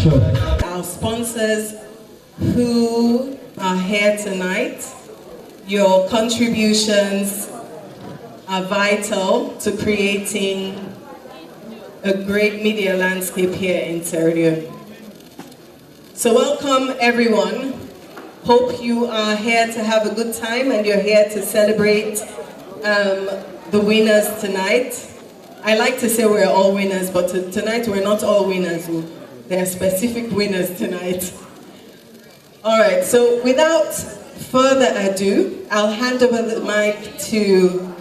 Sure. Our sponsors who are here tonight, your contributions are vital to creating a great media landscape here in Sierra Leone. So welcome everyone. Hope you are here to have a good time and you're here to celebrate the winners tonight. I like to say we're all winners, but tonight we're not all winners. There are specific winners tonight. All right, so without further ado, I'll hand over the mic to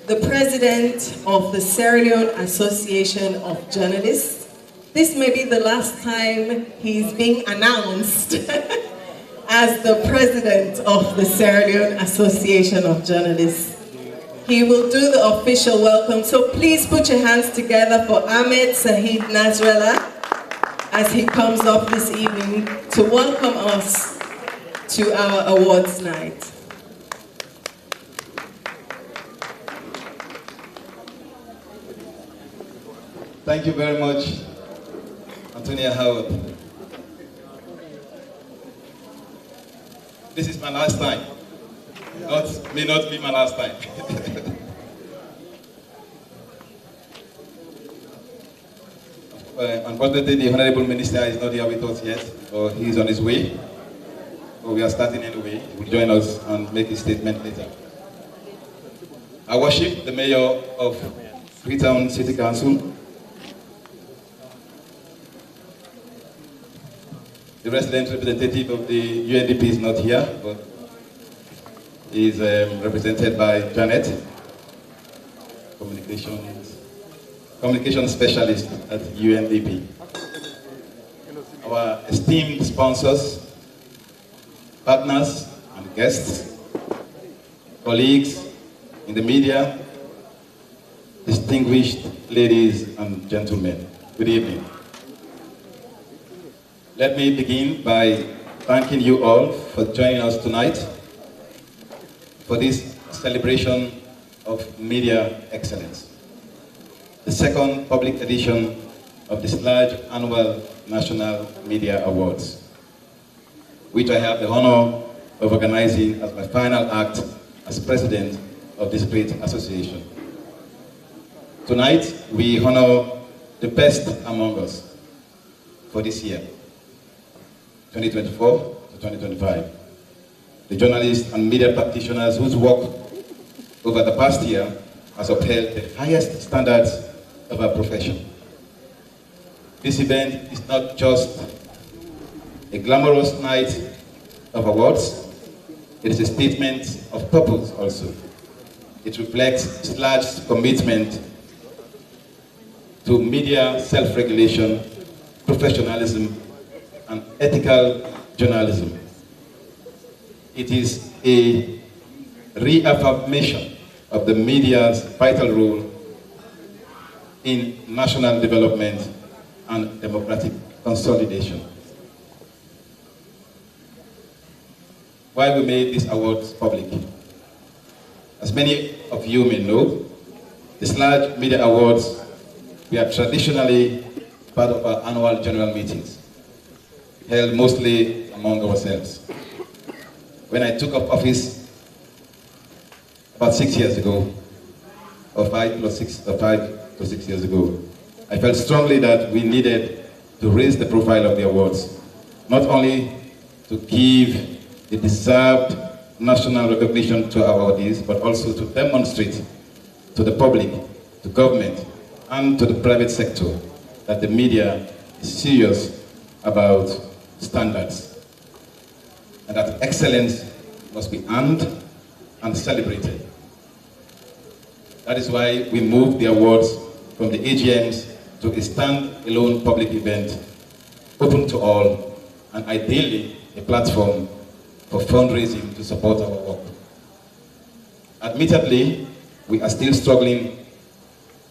the president of the Sierra Leone Association of Journalists. This may be the last time he's being announced as the president of the Sierra Leone Association of Journalists. He will do the official welcome, so please put your hands together for Ahmed Sahid Nasrallah as he comes up this evening to welcome us to our awards night. Thank you very much, Antonia Howard. This is my last time. May not be my last time. Unfortunately, the Honorable Minister is not here with us yet, or he's on his way. But we are starting anyway. He will join us and make his statement later. I worship the Mayor of Freetown City Council, the resident representative of the UNDP is not here, but he is represented by Janet, communication specialist at UNDP. Our esteemed sponsors, partners and guests, colleagues in the media, distinguished ladies and gentlemen, good evening. Let me begin by thanking you all for joining us tonight for this celebration of media excellence, the second public edition of this large annual National Media Awards, which I have the honor of organizing as my final act as president of this great association. Tonight, we honor the best among us for this year, 2024 to 2025. The journalists and media practitioners whose work over the past year has upheld the highest standards of our profession. This event is not just a glamorous night of awards, it is a statement of purpose also. It reflects SLAG's commitment to media self-regulation, professionalism, and ethical journalism. It is a reaffirmation of the media's vital role in national development and democratic consolidation. Why we made these awards public? As many of you may know, the SLAG Media Awards were traditionally part of our annual general meetings, held mostly among ourselves. When I took up office about 6 years ago, or 5 to 6 years ago, I felt strongly that we needed to raise the profile of the awards, not only to give the deserved national recognition to our awardees, but also to demonstrate to the public, to government, and to the private sector that the media is serious about standards, and that excellence must be earned and celebrated. That is why we moved the awards from the AGMs to a stand-alone public event, open to all, and ideally a platform for fundraising to support our work. Admittedly, we are still struggling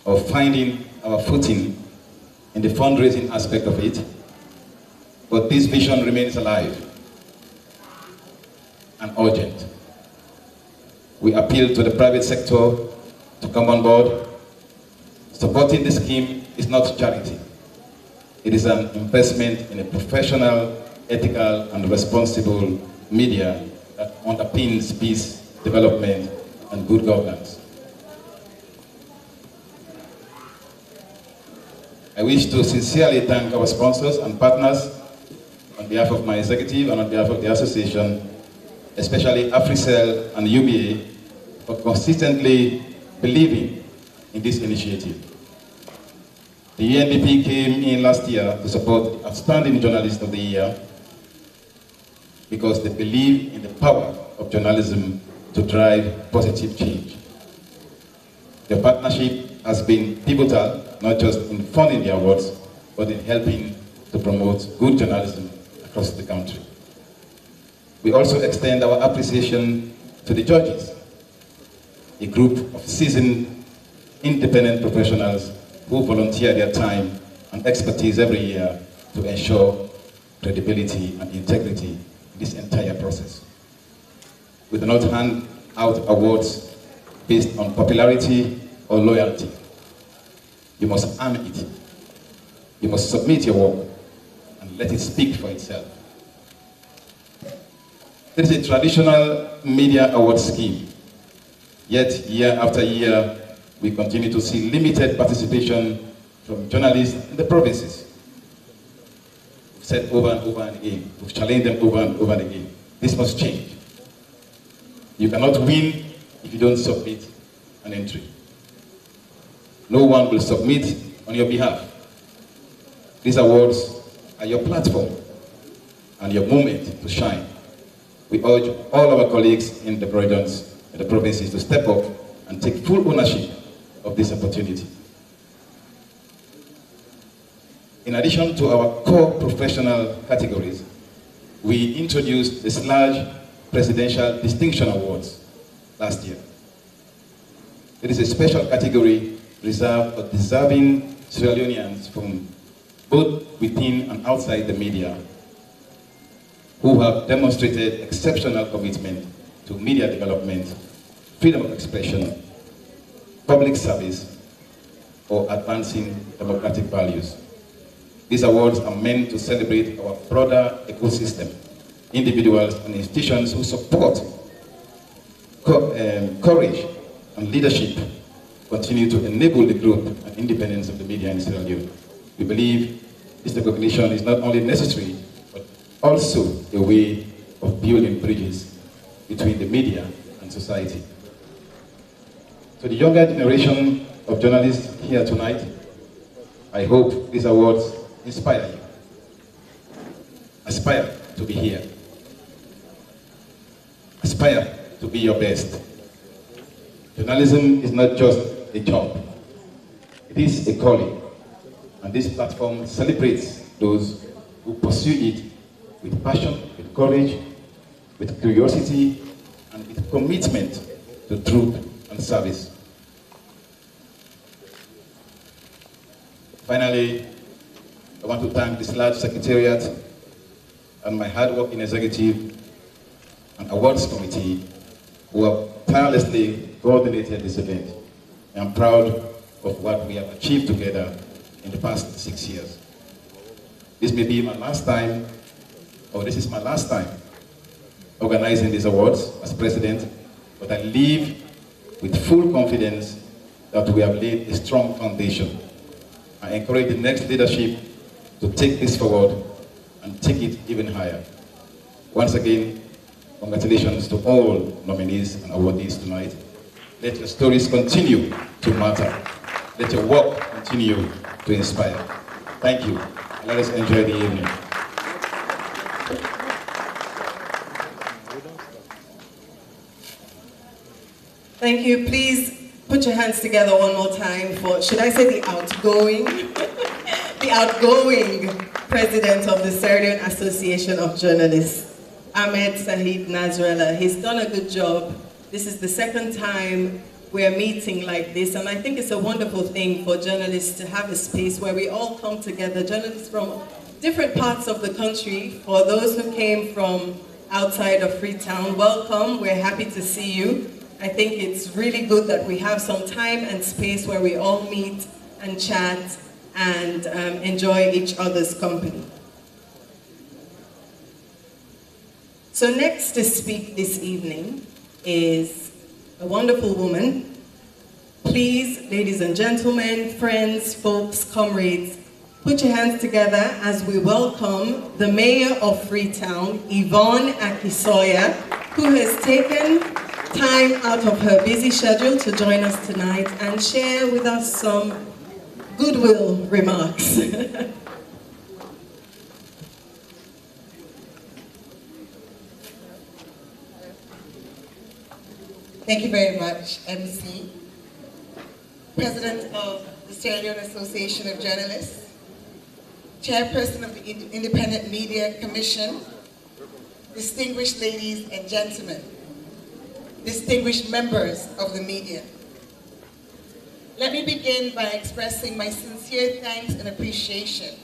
of finding our footing in the fundraising aspect of it, but this vision remains alive and urgent. We appeal to the private sector to come on board. Supporting the scheme is not charity. It is an investment in a professional, ethical, and responsible media that underpins peace, development, and good governance. I wish to sincerely thank our sponsors and partners on behalf of my executive and on behalf of the association, especially AfriCell and UBA, for consistently believing in this initiative. The UNDP came in last year to support the Outstanding Journalist of the Year because they believe in the power of journalism to drive positive change. The partnership has been pivotal, not just in funding the awards, but in helping to promote good journalism across the country. We also extend our appreciation to the judges, a group of seasoned, independent professionals who volunteer their time and expertise every year to ensure credibility and integrity in this entire process. We do not hand out awards based on popularity or loyalty. You must earn it. You must submit your work and let it speak for itself. It is a traditional media award scheme, yet year after year, we continue to see limited participation from journalists in the provinces. We've said over and over and again, we've challenged them over and over and again. This must change. You cannot win if you don't submit an entry. No one will submit on your behalf. These awards are your platform and your moment to shine. We urge all our colleagues in the regions, in the provinces, to step up and take full ownership of this opportunity. In addition to our core professional categories, we introduced the SLAJ Presidential Distinction Awards last year. It is a special category reserved for deserving Sierra Leoneans from both within and outside the media who have demonstrated exceptional commitment to media development, freedom of expression, public service, or advancing democratic values. These awards are meant to celebrate our broader ecosystem, individuals and institutions who support courage and leadership, continue to enable the growth and independence of the media in Sierra Leone. We believe this recognition is not only necessary, but also a way of building bridges between the media and society. To the younger generation of journalists here tonight, I hope these awards inspire you. Aspire to be here. Aspire to be your best. Journalism is not just a job. It is a calling. And this platform celebrates those who pursue it with passion, with courage, with curiosity, and with commitment to truth and service. Finally, I want to thank this large secretariat and my hard-working executive and awards committee who have tirelessly coordinated this event. I'm proud of what we have achieved together in the past 6 years. This may be my last time, or this is my last time organizing these awards as president, but I leave with full confidence that we have laid a strong foundation. I encourage the next leadership to take this forward and take it even higher. Once again, congratulations to all nominees and awardees tonight. Let your stories continue to matter. Let your work continue to inspire. Thank you. Let us enjoy the evening. Thank you. Please put your hands together one more time for, should I say the outgoing? The outgoing president of the Sierra Leone Association of Journalists, Ahmed Saheed Nasrallah. He's done a good job. This is the second time we're meeting like this, and I think it's a wonderful thing for journalists to have a space where we all come together, journalists from different parts of the country. For those who came from outside of Freetown, welcome. We're happy to see you. I think it's really good that we have some time and space where we all meet and chat and enjoy each other's company. So next to speak this evening is a wonderful woman. Please, ladies and gentlemen, friends, folks, comrades, put your hands together as we welcome the Mayor of Freetown, Yvonne Akisoya, who has taken time out of her busy schedule to join us tonight and share with us some goodwill remarks. Thank you very much, MC. President of the Sierra Leone Association of Journalists, Chairperson of the Independent Media Commission, distinguished ladies and gentlemen, distinguished members of the media. Let me begin by expressing my sincere thanks and appreciation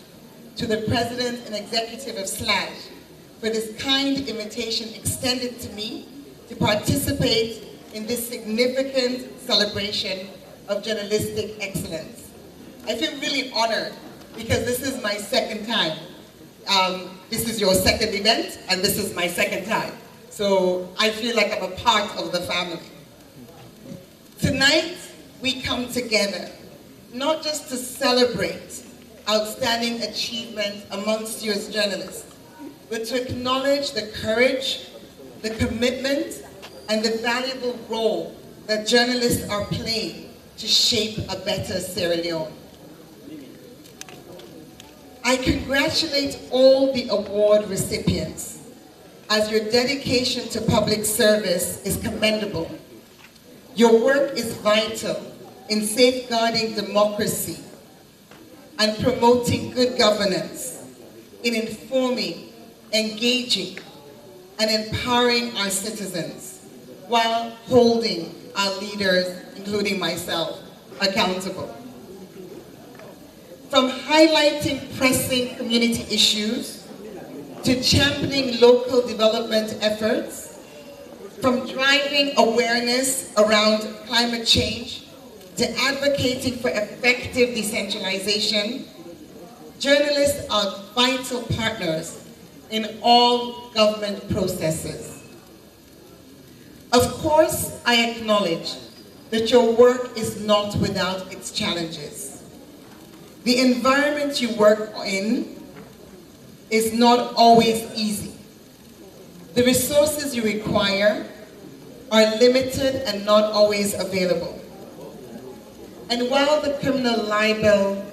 to the President and Executive of SLAJ for this kind invitation extended to me to participate in this significant celebration of journalistic excellence. I feel really honored because this is my second time. This is your second event, and this is my second time. So I feel like I'm a part of the family. Tonight, we come together, not just to celebrate outstanding achievement amongst you as journalists, but to acknowledge the courage, the commitment, and the valuable role that journalists are playing to shape a better Sierra Leone. I congratulate all the award recipients, as your dedication to public service is commendable. Your work is vital in safeguarding democracy and promoting good governance, in informing, engaging, and empowering our citizens, while holding our leaders, including myself, accountable. From highlighting pressing community issues, to championing local development efforts, from driving awareness around climate change, to advocating for effective decentralization, journalists are vital partners in all government processes. Of course, I acknowledge that your work is not without its challenges. The environment you work in is not always easy. The resources you require are limited and not always available. And while the criminal libel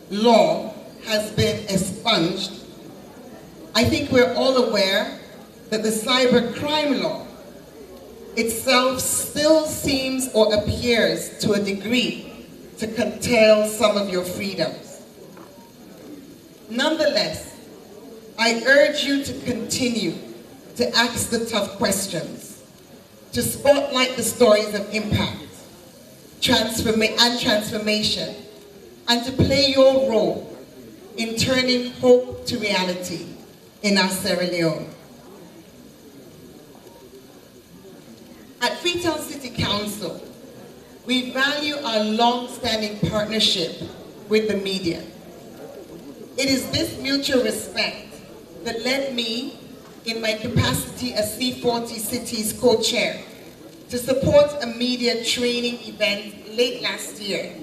law has been expunged, I think we're all aware that the cybercrime law itself still seems or appears to a degree to curtail some of your freedoms. Nonetheless, I urge you to continue to ask the tough questions, to spotlight the stories of impact, transformation, and to play your role in turning hope to reality in our Sierra Leone. At Freetown City Council, we value our long-standing partnership with the media. It is this mutual respect that led me, in my capacity as C40 Cities co-chair, to support a media training event late last year,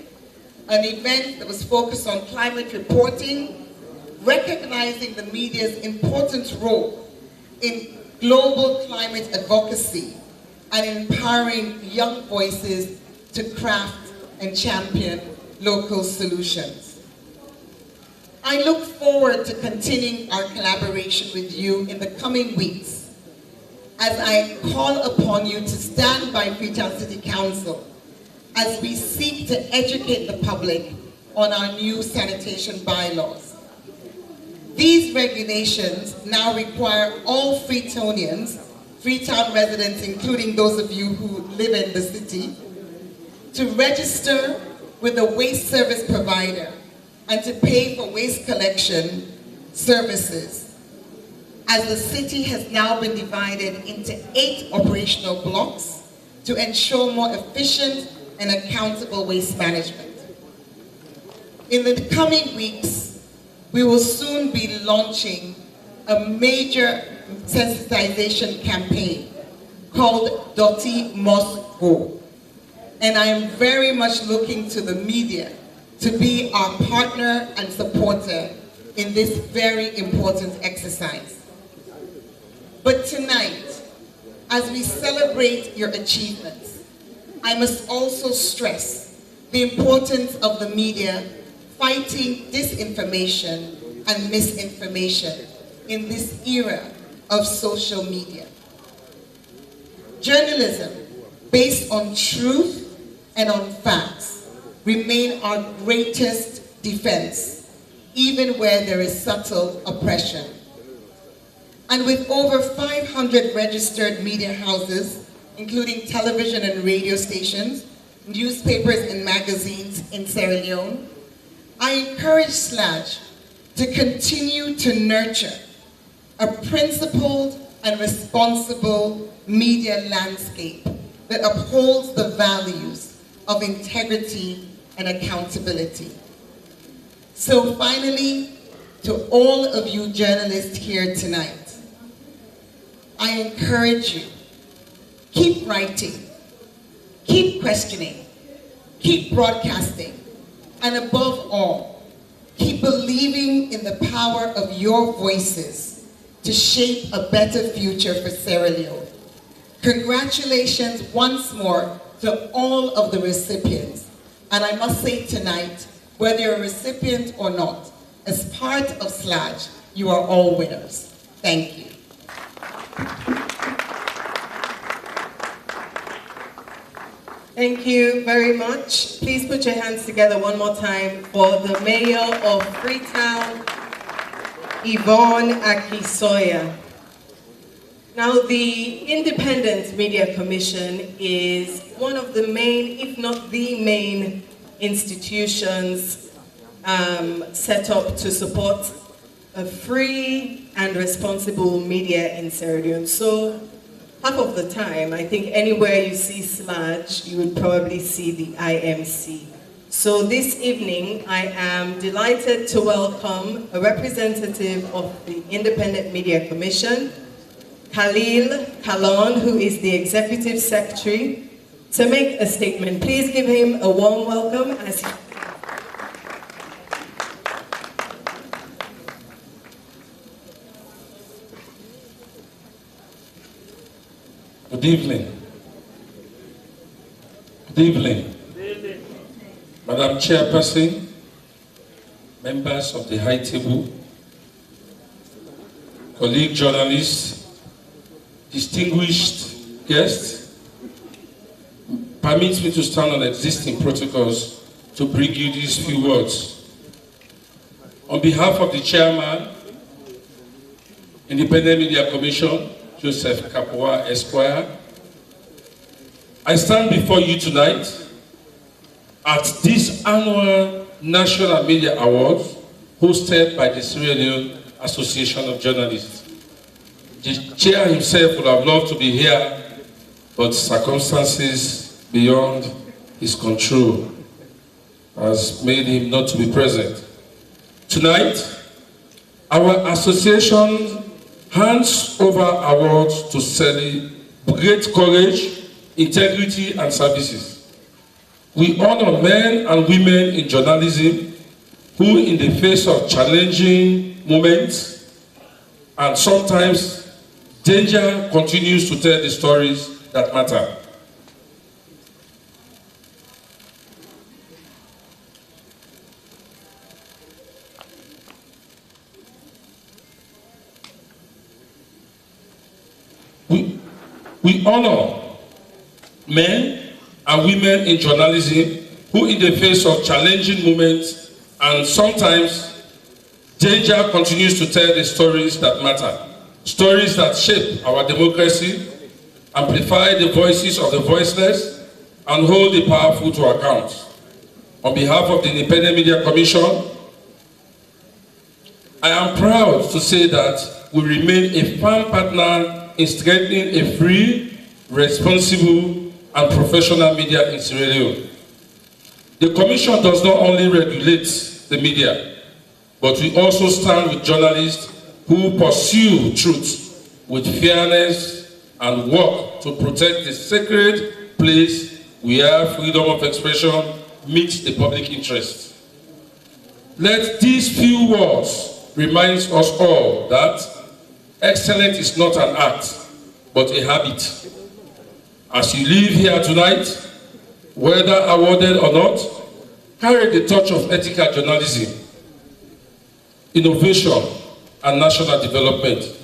an event that was focused on climate reporting, recognizing the media's important role in global climate advocacy, and empowering young voices to craft and champion local solutions. I look forward to continuing our collaboration with you in the coming weeks as I call upon you to stand by Freetown City Council as we seek to educate the public on our new sanitation bylaws. These regulations now require all Freetonians, Freetown residents, including those of you who live in the city, to register with a waste service provider and to pay for waste collection services, as the city has now been divided into 8 operational blocks to ensure more efficient and accountable waste management. In the coming weeks, we will soon be launching a major sensitization campaign called Doti Must Go. And I am very much looking to the media to be our partner and supporter in this very important exercise. But tonight, as we celebrate your achievements, I must also stress the importance of the media fighting disinformation and misinformation in this era of social media. Journalism based on truth and on facts remain our greatest defense, even where there is subtle oppression. And with over 500 registered media houses, including television and radio stations, newspapers and magazines in Sierra Leone, I encourage SLAJ to continue to nurture a principled and responsible media landscape that upholds the values of integrity and accountability. So finally, to all of you journalists here tonight, I encourage you, keep writing, keep questioning, keep broadcasting, and above all, keep believing in the power of your voices to shape a better future for Sierra Leone. Congratulations once more to all of the recipients. And I must say tonight, whether you're a recipient or not, as part of SLAJ, you are all winners. Thank you. Thank you very much. Please put your hands together one more time for the Mayor of Freetown, Yvonne Akisoya. Now, the Independent Media Commission is one of the main, if not the main, institutions set up to support a free and responsible media in Sierra Leone. So, half of the time, I think anywhere you see SLAJ, you would probably see the IMC. So this evening, I am delighted to welcome a representative of the Independent Media Commission, Khalil Kalon, who is the Executive Secretary, to make a statement. Please give him a warm welcome as he... Good evening. Good evening. Madam Chairperson, members of the High Table, colleague journalists, distinguished guests, permit me to stand on existing protocols to bring you these few words. On behalf of the Chairman, Independent Media Commission, Joseph Kapua Esquire, I stand before you tonight at this annual National Media Awards hosted by the Sierra Leone Association of Journalists. The chair himself would have loved to be here, but circumstances beyond his control has made him not to be present. Tonight, our association hands over awards to celebrate courage, integrity, and services. We honor men and women in journalism who, in the face of challenging moments and sometimes danger, continues to tell the stories that matter. We honor men and women in journalism who, in the face of challenging moments and sometimes danger, continues to tell the stories that matter. Stories that shape our democracy, amplify the voices of the voiceless, and hold the powerful to account. On behalf of the Independent Media Commission, I am proud to say that we remain a firm partner in strengthening a free, responsible, and professional media in Sierra Leone. The Commission does not only regulate the media, but we also stand with journalists who pursue truth with fairness and work to protect the sacred place where freedom of expression meets the public interest. Let these few words remind us all that excellence is not an act, but a habit. As you live here tonight, whether awarded or not, carry the touch of ethical journalism, innovation, and national development.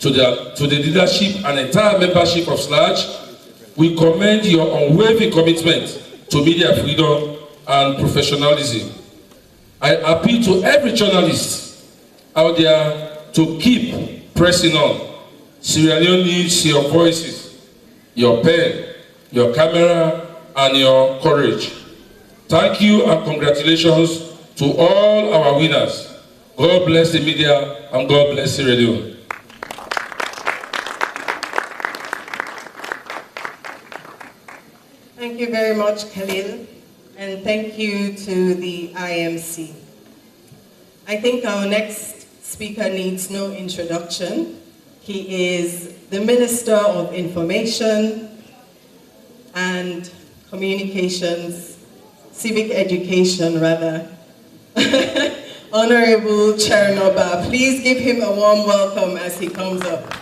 To the leadership and entire membership of SLAJ, we commend your unwavering commitment to media freedom and professionalism. I appeal to every journalist out there to keep pressing on. Sierra Leone needs your voices, your pen, your camera, and your courage. Thank you and congratulations to all our winners. God bless the media and God bless Sierra Leone. Thank you very much, Khalil, and thank you to the IMC. I think our next speaker needs no introduction. He is the Minister of Information and Communications, Civic Education rather, Honorable Chernoba. Please give him a warm welcome as he comes up.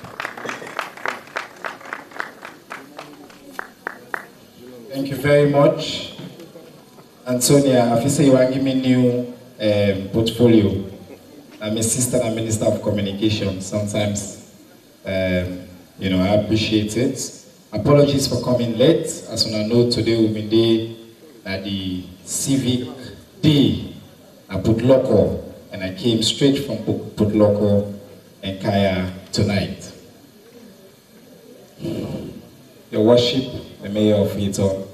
Thank you very much. Antonia, I feel say you want to give me new portfolio. I'm Assistant Minister of Communications. Sometimes, you know, I appreciate it. Apologies for coming late. As you know, today we've been there at the Civic Day at Putloko, and I came straight from Putloko and Kaya tonight. Your Worship, the Mayor of Eton,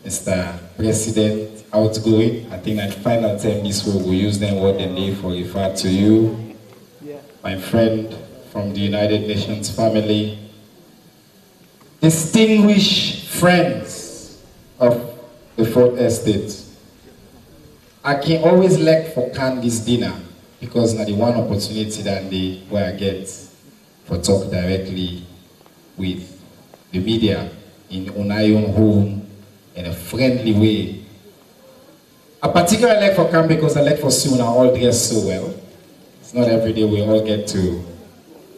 Mr. President, outgoing, I think at final time this week we'll use them what they need for refer to you. My friend from the United Nations family, distinguished friends of the Fourth Estate. I can always like for can this dinner because now the one opportunity that day where I get for talk directly with the media in my own home in a friendly way. I particularly like for camp because I like for Suna all dressed so well. It's not every day we all get to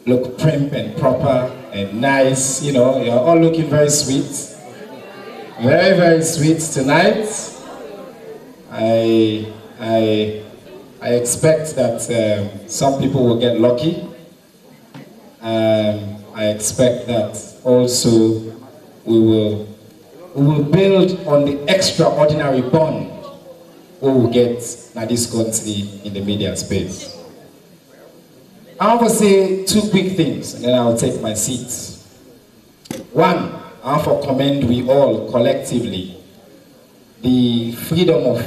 look prim and proper and nice, you know, you're all looking very sweet. Very, very sweet tonight. I expect that some people will get lucky. I expect that also we will build on the extraordinary bond we will get now this country in the media space. I want to say two quick things and then I'll take my seat. One, I want to commend we all collectively the freedom of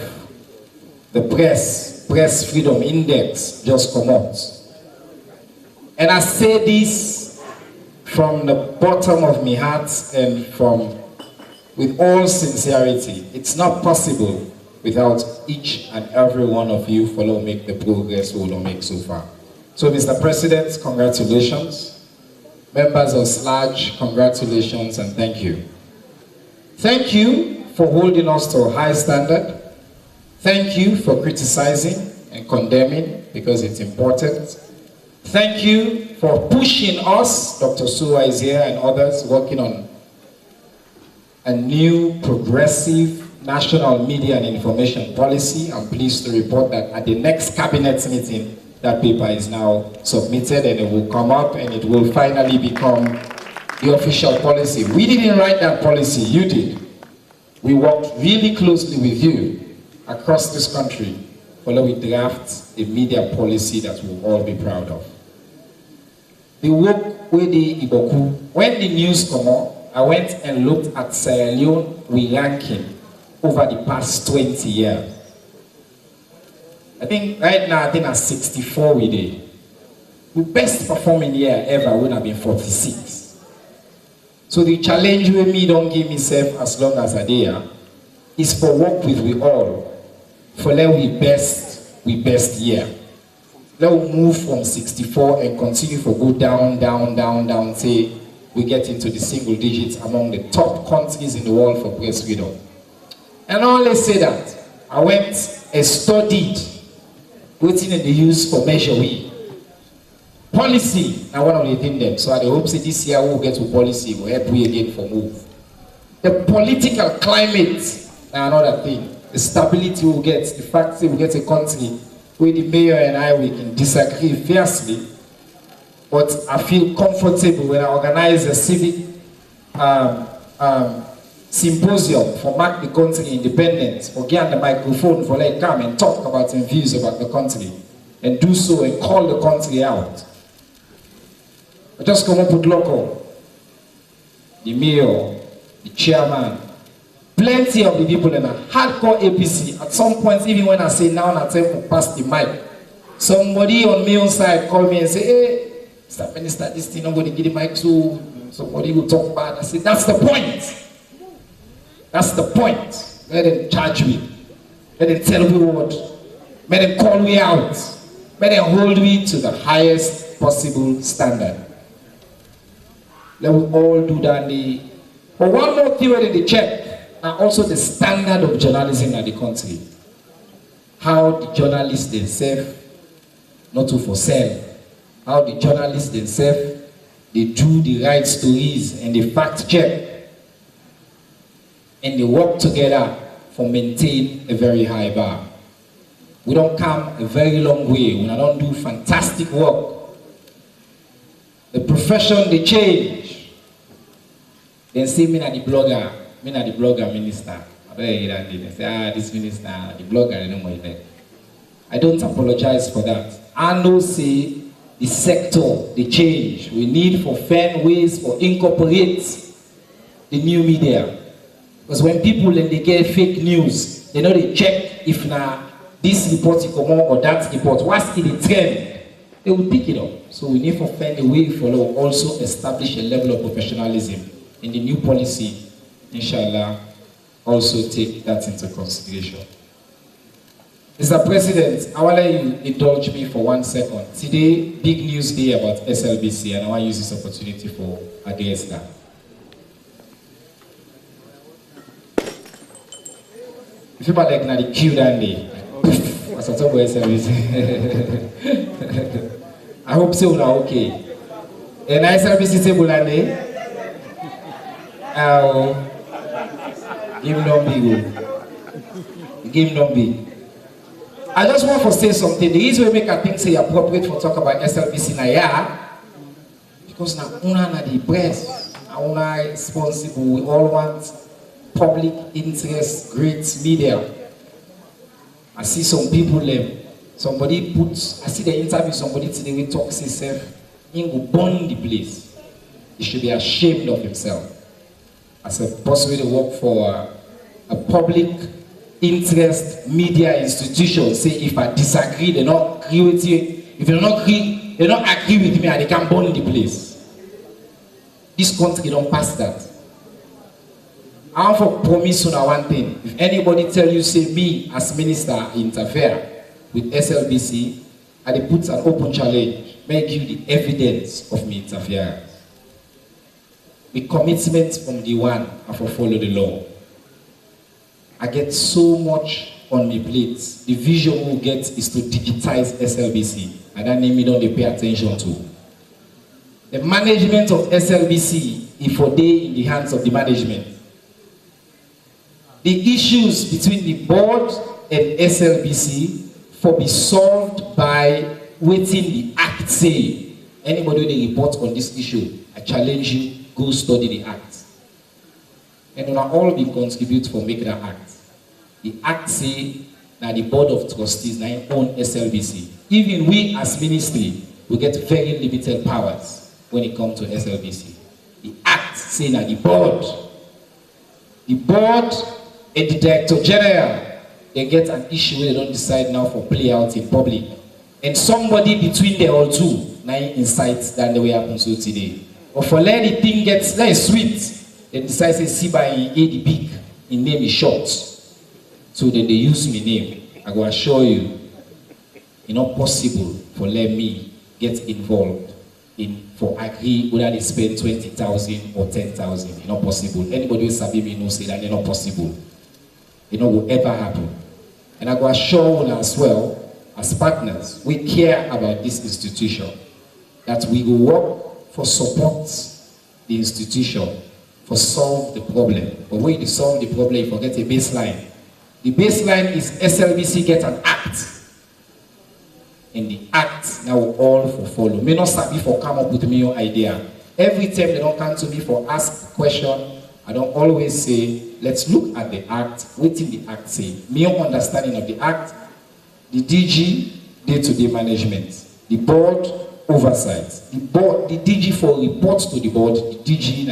the press freedom index just come out. And I say this from the bottom of my heart and with all sincerity. It's not possible without each and every one of you follow make the progress we will make so far. So Mr. President, congratulations. Members of SLAJ, congratulations and thank you. Thank you for holding us to a high standard. Thank you for criticizing and condemning because it's important. Thank you for pushing us, Dr. Suwa is here and others working on a new progressive national media and information policy. I'm pleased to report that at the next cabinet meeting, that paper is now submitted and it will come up and it will finally become the official policy. We didn't write that policy, you did. We worked really closely with you across this country while we draft a media policy that we'll all be proud of. The work with the Iboku, when the news come out, I went and looked at Sierra Leone ranking over the past 20 years. I think right now, I think at 64 we did. The best performing year ever would have been 46. So the challenge with me don't give myself as long as I dare is for work with we all for let we best year. Let we move from 64 and continue to go down, say we get into the single digits among the top countries in the world for press freedom. And I only say that I went and studied waiting in the use for measure we. Policy, now one of the things them. So I hope say this year we'll get to policy, will help we again for move. The political climate, now another thing. The stability we'll get, the fact that we'll get a country where the mayor and I we can disagree fiercely, but I feel comfortable when I organize a civic symposium for mark the country independence, for get the microphone for like come and talk about and views about the country, and do so and call the country out. I just come up with local, the mayor, the chairman, plenty of the people in a hardcore APC. At some point, even when I say now, I tell to pass the mic. Somebody on my own side call me and say, hey, Mr. Minister, this thing, nobody give the mic to. Somebody will talk bad. I say, that's the point. That's the point. Let them charge me. Let them tell me what. Let them call me out. Let them hold me to the highest possible standard. Let we all do that. But one more thing in the check, and also the standard of journalism in the country. How the journalists themselves, not to for sale, how the journalists themselves, they do the right stories and they fact check. And they work together for maintain a very high bar. We don't come a very long way when I don't do fantastic work. The profession, they change. Then say me na the blogger minister. They say, this minister, the blogger, no more there. I don't apologize for that. I know say the sector, they change. We need for fair ways for incorporate the new media. Because when people and they get fake news, they know they check if now this report is come or that report, what's in the trend, they will pick it up. So we need to find a way for also establish a level of professionalism in the new policy. Inshallah, also take that into consideration. Mr. President, I want you indulge me for 1 second. Today, big news day about SLBC, and I want to use this opportunity for address that. If you like now the queue that day, what's up with SLBC? I hope so now okay. And SLBC table that day. Game don't be. Game don't be. I just want to say something. The reason we make a thing say appropriate for talk about SLBC now, because now una na the press, una responsible. We all want public interest, great media. I see some people somebody puts, I see the interview somebody today we talk himself, he go burn the place. He should be ashamed of himself. As a possibility to work for a public interest media institution, say if I disagree, they not agree with you. If they don't agree with me, they can burn the place. This country don't pass that. I want to promise you one thing. If anybody tell you, say me as minister interfere with SLBC, and they put an open challenge, make you the evidence of me interference. The commitment from the one and for follow the law. I get so much on my plate. The vision we'll get is to digitize SLBC, and that name we don't pay attention to. The management of SLBC is for day in the hands of the management. The issues between the board and SLBC for be solved by waiting the act say. Anybody they report on this issue, I challenge you, go study the act. And we all be contribute for making that act. The act say that the board of trustees now own SLBC. Even we as ministry, we get very limited powers when it comes to SLBC. The act say that the board and the director general, they get an issue where they don't decide now for play out in public. And somebody between the all two, now incites than the way it happens today. But for let the thing gets less sweet, they decide to see by A the big, in name is short. So then they use my name. I will assure you, it's not possible for let me get involved for agree whether they spend 20,000 or 10,000. It's not possible. Anybody who sabi me knows that it's not possible. It will ever happen. And I will assure you as well, as partners, we care about this institution, that we will work for support the institution, for solve the problem. But when you solve the problem, you forget a baseline. The baseline is SLBC get an act. And the act now all for follow. May not start me for come up with me your idea. Every time they don't come to me for ask question, I don't always say, let's look at the act, what did the act say? My understanding of the act, the DG, day-to-day management, the board, oversight, the DG for reports to the board, the DG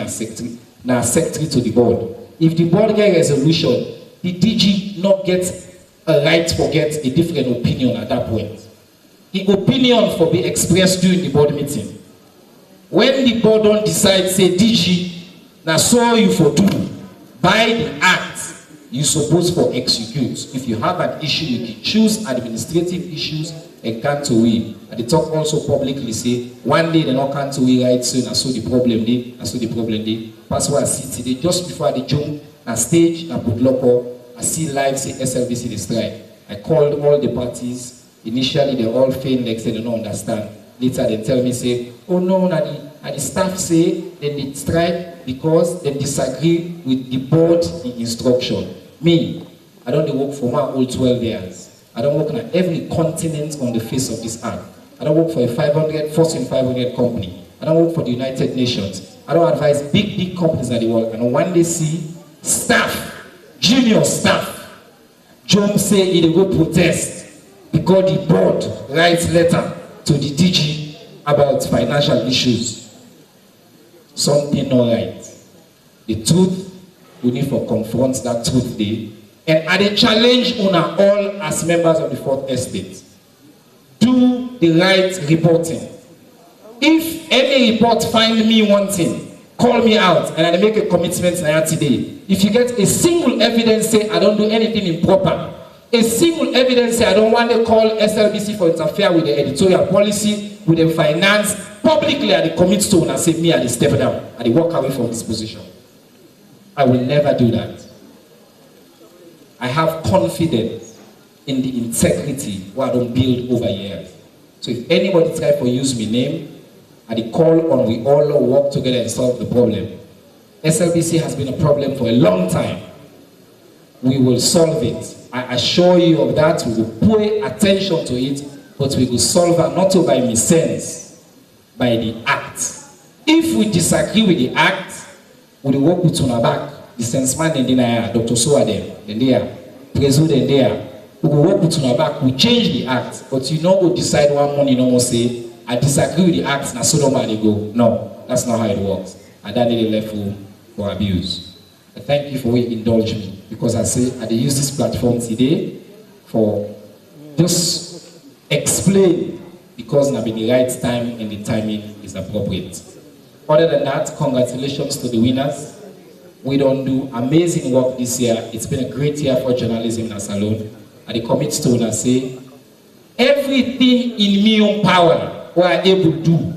now secretary to the board. If the board get resolution, the DG not get a right to get a different opinion at that point. The opinion for be expressed during the board meeting. When the board don't decide, say DG, now so you for do, by the act, you supposed for execute. If you have an issue, you can choose administrative issues and can't we. And they talk also publicly say, one day they not can't we right soon, and so the problem they, and so the problem they. That's why I see today, just before they jump and stage and put local, I see live say SLBC the strike. I called all the parties. Initially they all feigned like say they don't understand. Later they tell me say, oh no, and the staff say they strike because they disagree with the board instruction. Me, I don't work for my whole 12 years. I don't work on every continent on the face of this earth. I don't work for a Fortune 500 company. I don't work for the United Nations. I don't advise big companies in the world. And one day see staff, junior staff, jump say they go protest because the board writes letter to the DG about financial issues. Something not right. The truth, we need to confront that truth day. And I dey challenge una all as members of the Fourth Estate. Do the right reporting. If any report find me wanting, call me out and I make a commitment now today. If you get a single evidence say I don't do anything improper, a single evidence say I don't want to call SLBC for interfere with the editorial policy, with the finance, publicly I commit to and say me I step down, I walk away from this position. I will never do that. I have confidence in the integrity what I don't build over years. So if anybody try to use my name, I call on we all work together and solve the problem. SLBC has been a problem for a long time. We will solve it. I assure you of that. We will pay attention to it, but we will solve it not by my sense, by the act. If we disagree with the act, we will work with back. The senseman and then Dr. Suadem, then there, President there. We will work with back. We change the act, but you know we decide one money no more say I disagree with the act. Now so nobody go. No, that's not how it works. And that is left for abuse. I thank you for indulging me because I say I use this platform today for just explain because now be the right time and the timing is appropriate. Other than that, congratulations to the winners. We don't do amazing work this year. It's been a great year for journalism in Salone. And the commit to and say, everything in me own power, what I able to do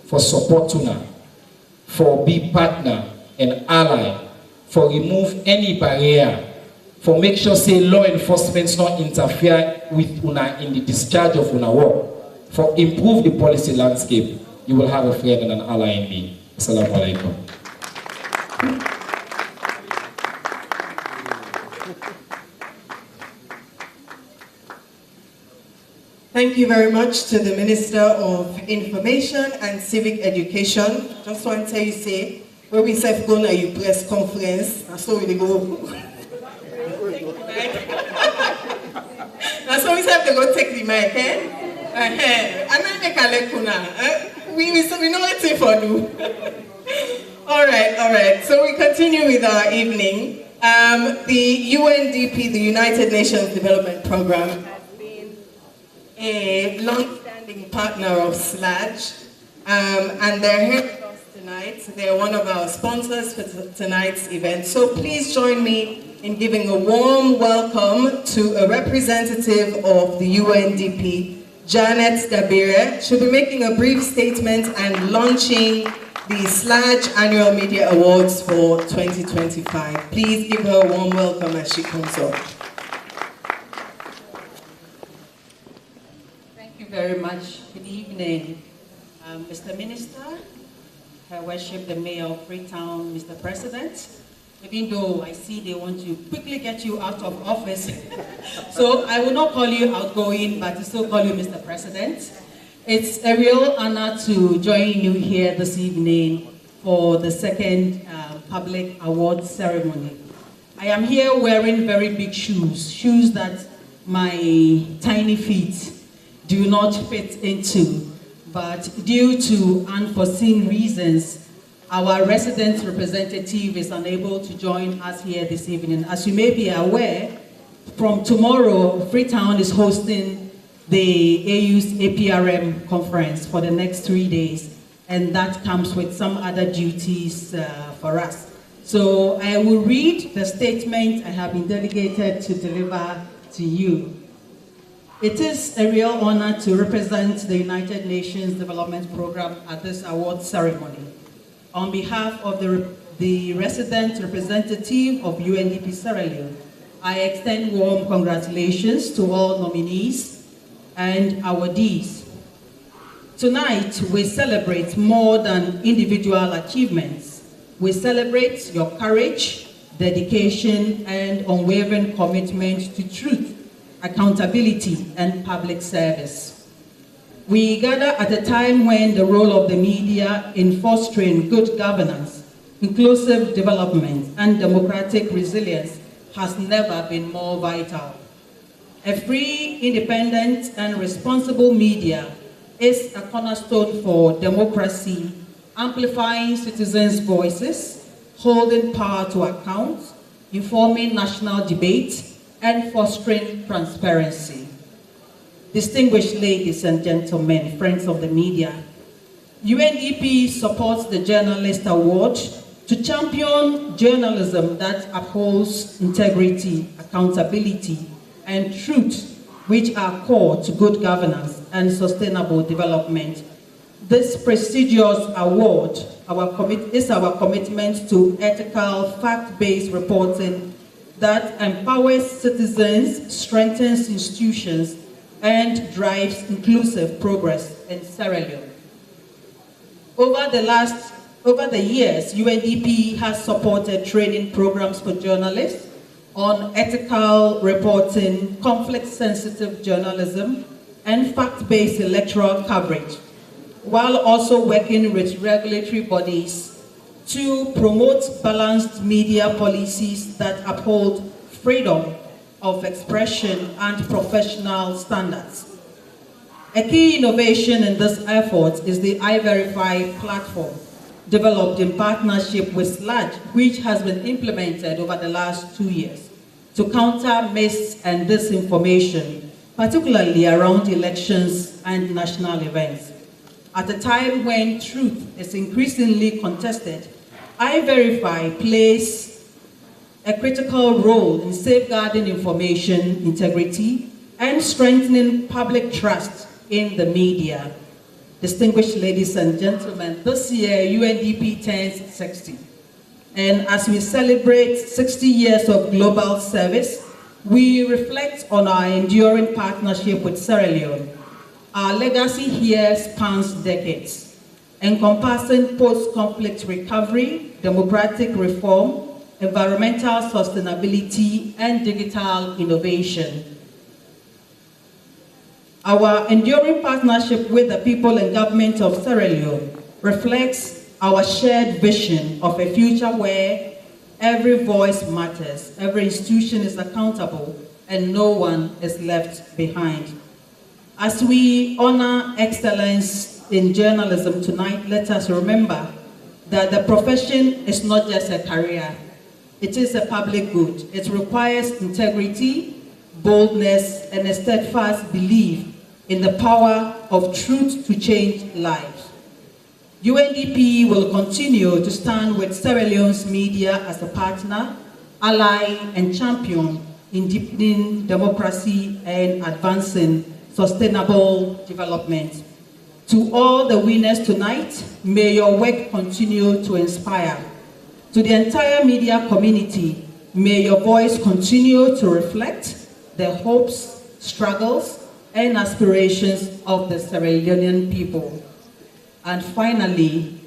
for support Tuna, for be partner and ally, for remove any barrier, for make sure say law enforcement not interfere with Una in the discharge of Una work, for improve the policy landscape, you will have a friend and an ally in me. Assalamu alaikum. Thank you very much to the Minister of Information and Civic Education. Just want to tell you, say, when we say go to your press conference, that's how we go. That's how we have to go take the mic, eh? And I make a lekuna. We know what's in for you. All right. So we continue with our evening. The UNDP, the United Nations Development Programme, a long-standing partner of SLAJ, and they're here with us tonight. They're one of our sponsors for tonight's event. So please join me in giving a warm welcome to a representative of the UNDP, Janet Dabire. She'll be making a brief statement and launching the SLAJ Annual Media Awards for 2025. Please give her a warm welcome as she comes up. Thank you very much. Good evening, Mr. Minister, Her Worship the Mayor of Freetown, Mr. President. Even though I see they want to quickly get you out of office, so I will not call you outgoing, but I still call you Mr. President. It's a real honor to join you here this evening for the second public award ceremony. I am here wearing very big shoes that my tiny feet do not fit into, but due to unforeseen reasons, our resident representative is unable to join us here this evening. As you may be aware, from tomorrow, Freetown is hosting the AU's APRM conference for the next 3 days, and that comes with some other duties for us. So I will read the statement I have been delegated to deliver to you. It is a real honor to represent the United Nations Development Program at this award ceremony. On behalf of the resident representative of UNDP Sierra Leone, I extend warm congratulations to all nominees and awardees. Tonight, we celebrate more than individual achievements. We celebrate your courage, dedication, and unwavering commitment to truth, accountability, and public service. We gather at a time when the role of the media in fostering good governance, inclusive development, and democratic resilience has never been more vital. A free, independent, and responsible media is a cornerstone for democracy, amplifying citizens' voices, holding power to account, informing national debate, and fostering transparency. Distinguished ladies and gentlemen, friends of the media, UNDP supports the Journalist Award to champion journalism that upholds integrity, accountability, and truth, which are core to good governance and sustainable development. This prestigious award is our commitment to ethical, fact-based reporting that empowers citizens, strengthens institutions, and drives inclusive progress in Sierra Leone. Over the years, UNDP has supported training programs for journalists on ethical reporting, conflict-sensitive journalism, and fact-based electoral coverage, while also working with regulatory bodies to promote balanced media policies that uphold freedom of expression and professional standards. A key innovation in this effort is the iVerify platform, developed in partnership with SLAJ, which has been implemented over the last 2 years to counter mis- and disinformation, particularly around elections and national events. At a time when truth is increasingly contested, iVerify plays a critical role in safeguarding information integrity and strengthening public trust in the media. Distinguished ladies and gentlemen, this year UNDP turns 60. And as we celebrate 60 years of global service, we reflect on our enduring partnership with Sierra Leone. Our legacy here spans decades, encompassing post-conflict recovery, democratic reform, environmental sustainability, and digital innovation. Our enduring partnership with the people and government of Sierra Leone reflects our shared vision of a future where every voice matters, every institution is accountable, and no one is left behind. As we honor excellence in journalism tonight, let us remember that the profession is not just a career, it is a public good. It requires integrity, boldness, and a steadfast belief in the power of truth to change lives. UNDP will continue to stand with Sierra Leone's media as a partner, ally and champion in deepening democracy and advancing sustainable development. To all the winners tonight, may your work continue to inspire. To the entire media community, may your voice continue to reflect the hopes, struggles, and aspirations of the Sierra Leonean people. And finally,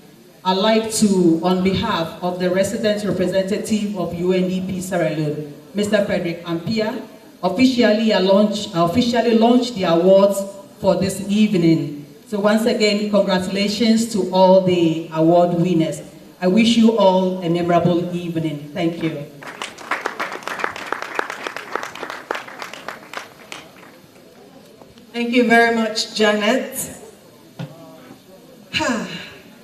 I'd like to, on behalf of the resident representative of UNDP Sierra Leone, Mr. Frederick Ampia, officially launch the awards for this evening. So once again, congratulations to all the award winners. I wish you all a memorable evening. Thank you. Thank you very much, Janet.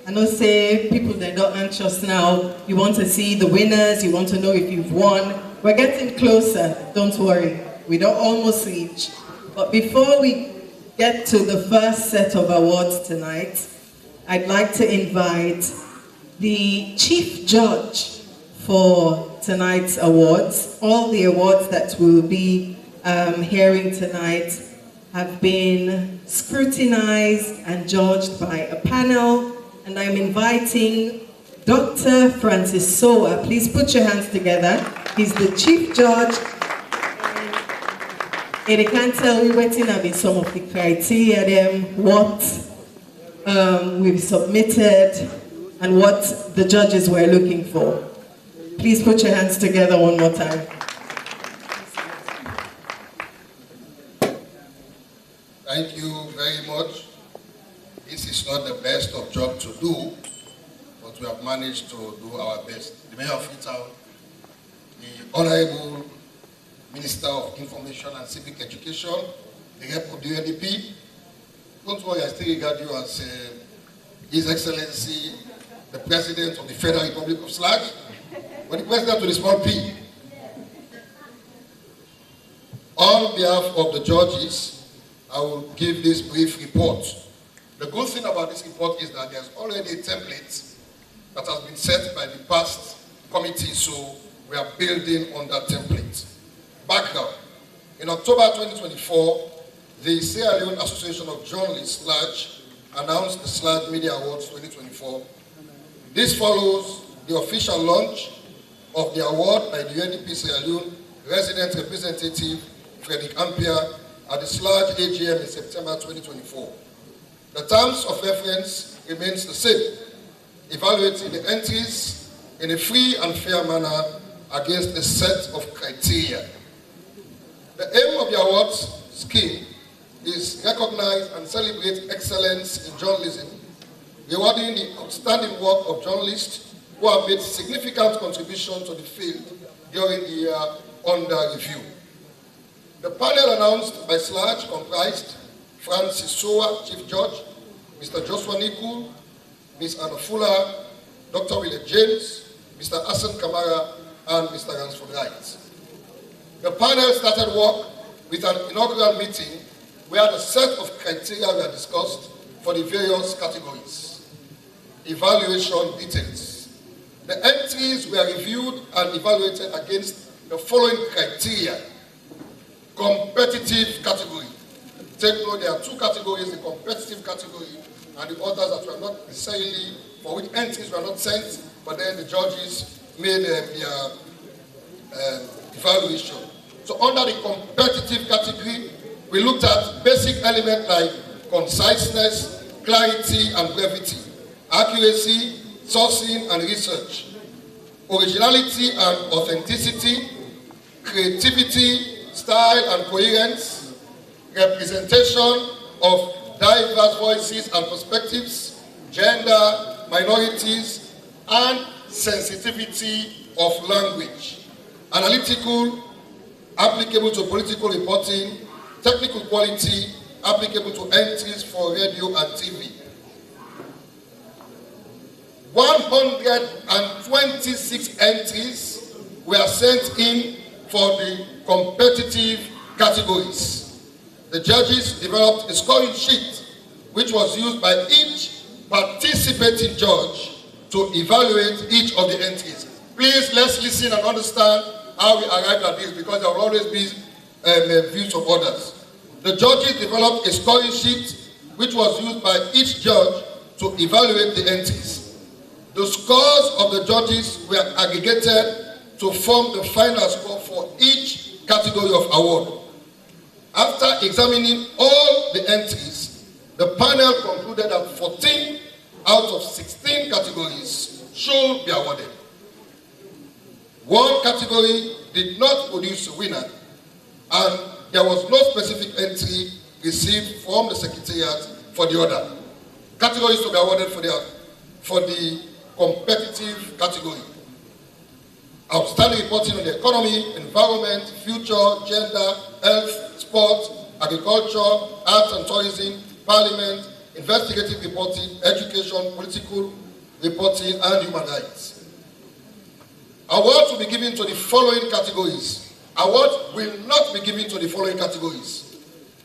I know say people they got anxious now. You want to see the winners, you want to know if you've won. We're getting closer, don't worry. We don't almost reach. But before we get to the first set of awards tonight, I'd like to invite the chief judge for tonight's awards. All the awards that we'll be hearing tonight have been scrutinized and judged by a panel, and I'm inviting Dr. Francis Soa. Please put your hands together. He's the chief judge. And I can tell you waiting have been some of the criteria, what we've submitted, and what the judges were looking for. Please put your hands together one more time. Thank you very much. This is not the best of job to do, but we have managed to do our best. The Mayor of Freetown, the Honorable Minister of Information and Civic Education, the rep of the UNDP. Don't worry, I still regard you as His Excellency, the President of the Federal Republic of Sludge, but the President of the small P. On behalf of the judges, I will give this brief report. The good thing about this report is that there's already a template that has been set by the past committee, so we are building on that template. Background. In October 2024, the Sierra Leone Association of Journalists, SLAJ, announced the SLAJ Media Awards 2024. This follows the official launch of the award by the UNDP Sierra Leone resident representative, Frederick Ampia, at the SLAJ AGM in September 2024. The terms of reference remains the same, evaluating the entries in a free and fair manner against a set of criteria. The aim of the awards scheme is recognize and celebrate excellence in journalism, rewarding the outstanding work of journalists who have made significant contributions to the field during the year under review. The panel announced by SLAJ comprised Francis Soa, Chief Judge, Mr. Joshua Niku, Ms. Anna Fuller, Dr. William James, Mr. Hassan Kamara, and Mr. Ransford Wright. The panel started work with an inaugural meeting where the set of criteria were discussed for the various categories. Evaluation details. The entries were reviewed and evaluated against the following criteria. Competitive category. Take note, there are two categories, the competitive category and the others that were not necessarily, for which entries were not sent, but then the judges made their evaluation. So under the competitive category, we looked at basic elements like conciseness, clarity and brevity, accuracy, sourcing and research, originality and authenticity, creativity, style and coherence, representation of diverse voices and perspectives, gender, minorities, and sensitivity of language, analytical, applicable to political reporting, technical quality, applicable to entries for radio and TV. 126 entries were sent in for the competitive categories. The judges developed a scoring sheet which was used by each participating judge to evaluate each of the entries. Please, let's listen and understand how we arrived at this because there will always be views of others. The judges developed a scoring sheet which was used by each judge to evaluate the entries. The scores of the judges were aggregated to form the final score for each category of award. After examining all the entries, the panel concluded that 14 out of 16 categories should be awarded. One category did not produce a winner, and there was no specific entry received from the Secretariat for the other. Categories to be awarded for the competitive category. Outstanding reporting on the economy, environment, future, gender, health, sport, agriculture, arts and tourism, parliament, investigative reporting, education, political reporting, and human rights. Awards will be given to the following categories. Awards will not be given to the following categories: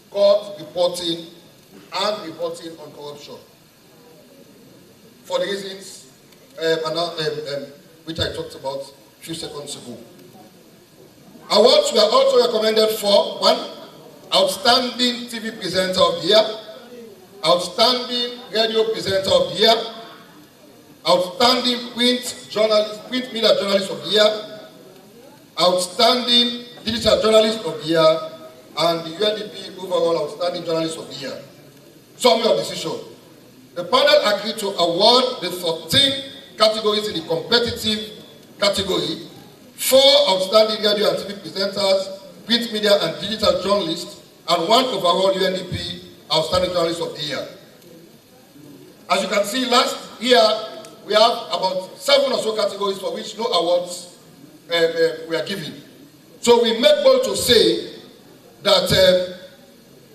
court reporting and reporting on corruption. For the reasons which I talked about a few seconds ago. Awards were also recommended for: 1. Outstanding TV Presenter of the Year, Outstanding Radio Presenter of the Year, Outstanding Print Media Journalist of the Year, Outstanding Digital Journalist of the Year, and the UNDP Overall Outstanding Journalist of the Year. Summary of decision. The panel agreed to award the 13 categories in the competitive category: 4 outstanding radio and TV presenters, print media and digital journalists, and 1 overall UNDP Outstanding Journalist of the Year. As you can see, last year we have about 7 or so categories for which no awards were given. So we make bold to say that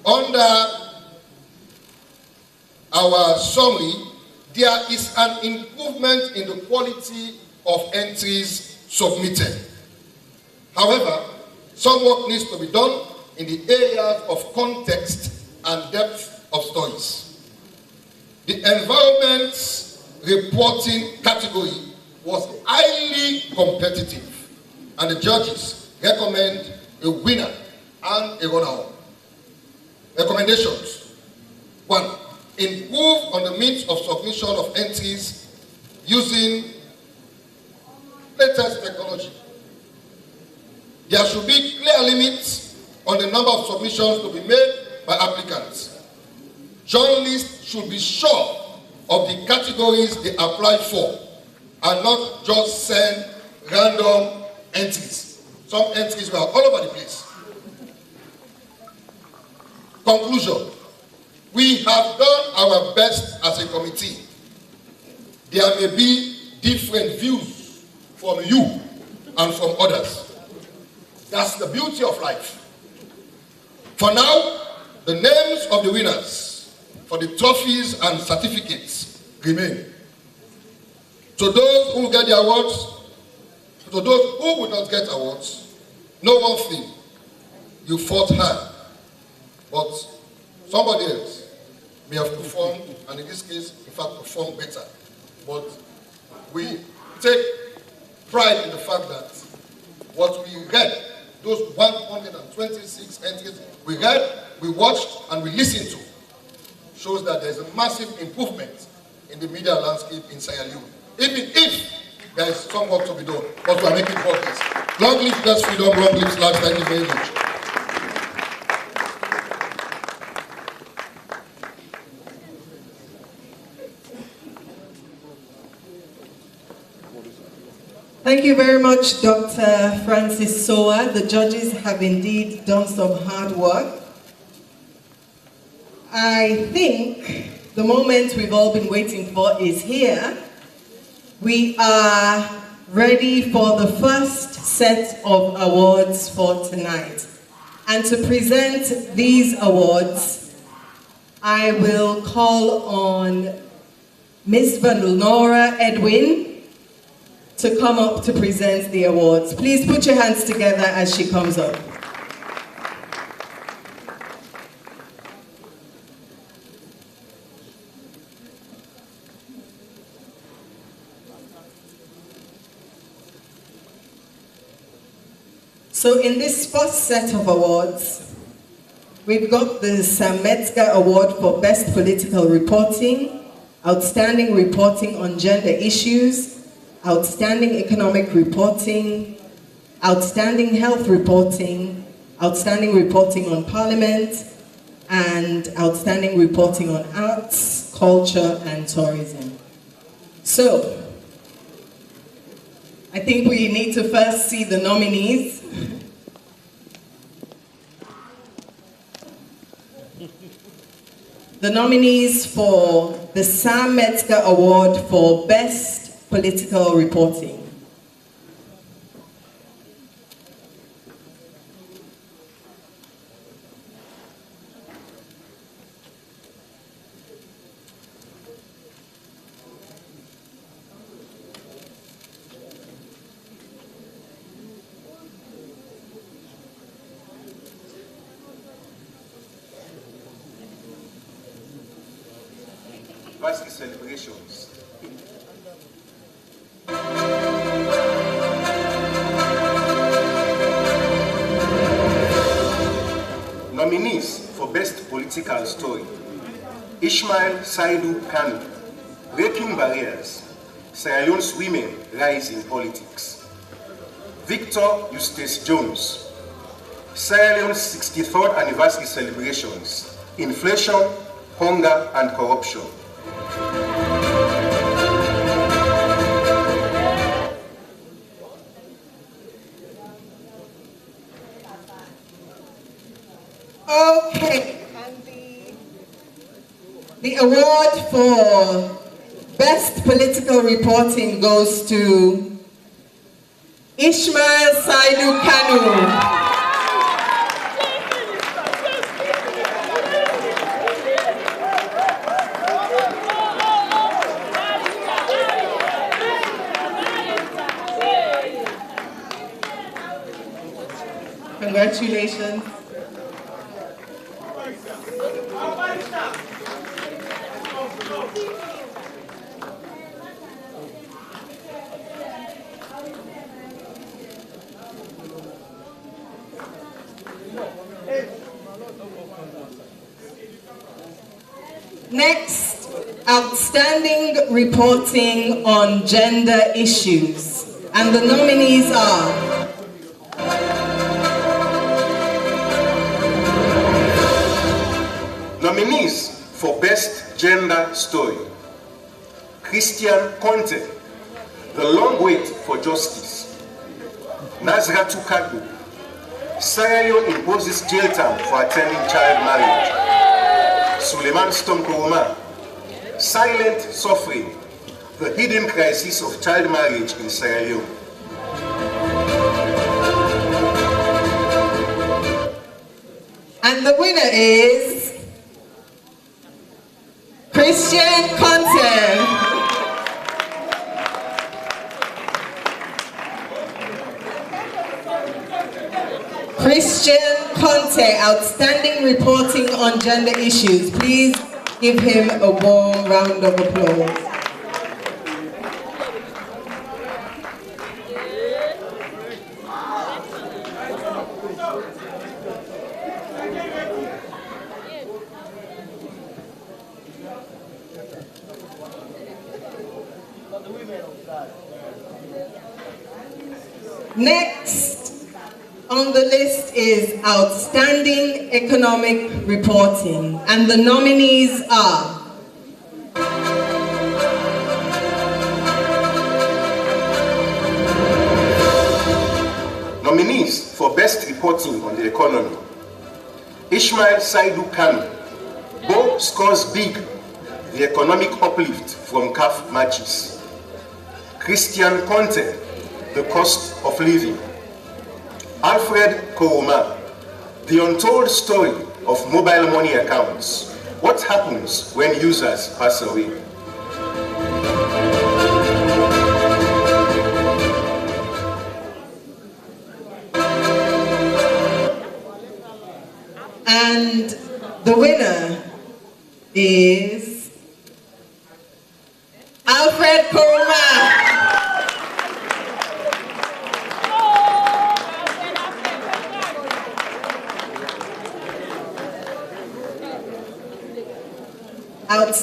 under our summary, there is an improvement in the quality of entries submitted. However, some work needs to be done in the areas of context and depth of stories. The environment reporting category was highly competitive, and the judges recommend a winner and a runner-up. Recommendations: 1. Improve on the means of submission of entries using latest technology. There should be clear limits on the number of submissions to be made by applicants. Journalists should be sure of the categories they apply for and not just send random entries. Some entries were all over the place. Conclusion: we have done our best as a committee. There may be different views from you and from others. That's the beauty of life. For now, the names of the winners for the trophies and certificates remain. To those who get the awards, to those who will not get awards, know one thing: you fought hard, but somebody else may have performed, and in this case, in fact, performed better. But we take pride in the fact that what we read, those 126 entries we read, we watched, and we listened to, shows that there's a massive improvement in the media landscape in Sierra Leone. Even if there is some work to be done, but we are making progress. Long live press freedom, long live SLACS. Thank you very much. Thank you very much, Dr. Francis Soa. The judges have indeed done some hard work. I think the moment we've all been waiting for is here. We are ready for the first set of awards for tonight. And to present these awards, I will call on Ms. Vanilnora Edwin to come up to present the awards. Please put your hands together as she comes up. So in this first set of awards, we've got the Sam Metzger Award for Best Political Reporting, Outstanding Reporting on Gender Issues, Outstanding Economic Reporting, Outstanding Health Reporting, Outstanding Reporting on Parliament, and Outstanding Reporting on Arts, Culture, and Tourism. So, I think we need to first see the nominees. The nominees for the Sam Metzger Award for Best Political Reporting. Anniversary celebrations. Nominees for Best Political Story: Ishmael Saidu Kanu, Breaking Barriers, Sierra Leone's Women Rise in Politics. Victor Eustace Jones, Sierra Leone's 63rd Anniversary Celebrations, Inflation, Hunger and Corruption. Okay, and the award for Best Political Reporting goes to Ishmael Saidu Kanu. Congratulations. Next, Outstanding Reporting on Gender Issues. And the nominees are Nominees for Best Gender Story: Christian Conte, The Long Wait for Justice; Nazratu Kagbo, Sierra Leone imposes jail term for attending child marriage; Suleiman Stonkoroma, Silent Suffering, The Hidden Crisis of Child Marriage in Sierra Leone. And the winner is Christian Conte. Christian Conte, Outstanding Reporting on Gender Issues. Please give him a warm round of applause. Next on the list is Outstanding Economic Reporting, and the nominees are Nominees for Best Reporting on the Economy: Ishmael Saidu Kanu, Bo scores big, the economic uplift from CAF matches; Christian Conte, The Cost of Living; Alfred Koroma, The Untold Story of Mobile Money Accounts, What Happens When Users Pass Away. and the winner is Alfred Koroma.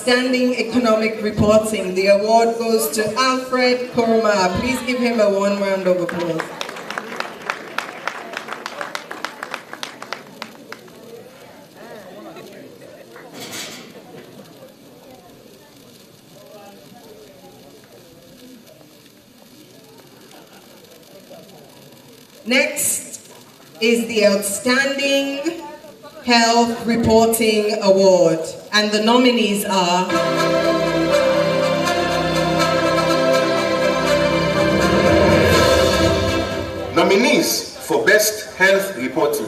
Outstanding Economic Reporting. The award goes to Alfred Koroma. Please give him a one round of applause. Next is the Outstanding Health Reporting Award, and the nominees are Nominees for Best Health Reporting: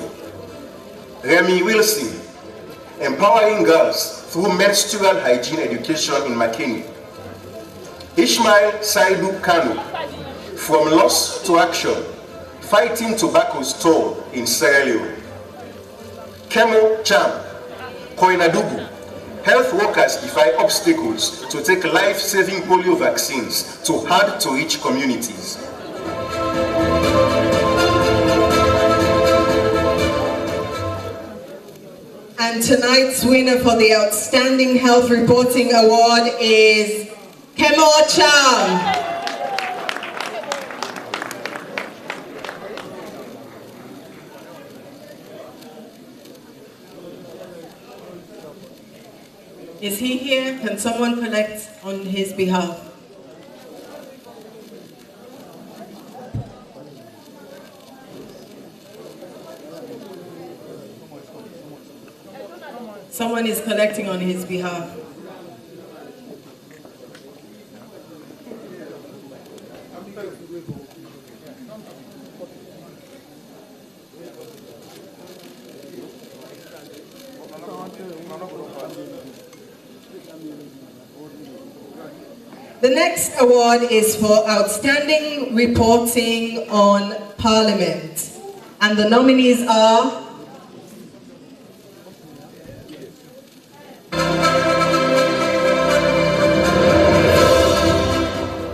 Remy Wilson, Empowering Girls Through Menstrual Hygiene Education in Makeni. Ishmael Saidu Kanu, From Loss to Action, Fighting Tobacco's Toll in Sierra Leone. Kemo Cham, Koinadugu, Health Workers Defy Obstacles to Take Life-Saving Polio Vaccines to Hard-to-Reach Communities. And tonight's winner for the Outstanding Health Reporting Award is Kemo Cham. Is he here? Can someone collect on his behalf? Someone is collecting on his behalf. The next award is for Outstanding Reporting on Parliament. And the nominees are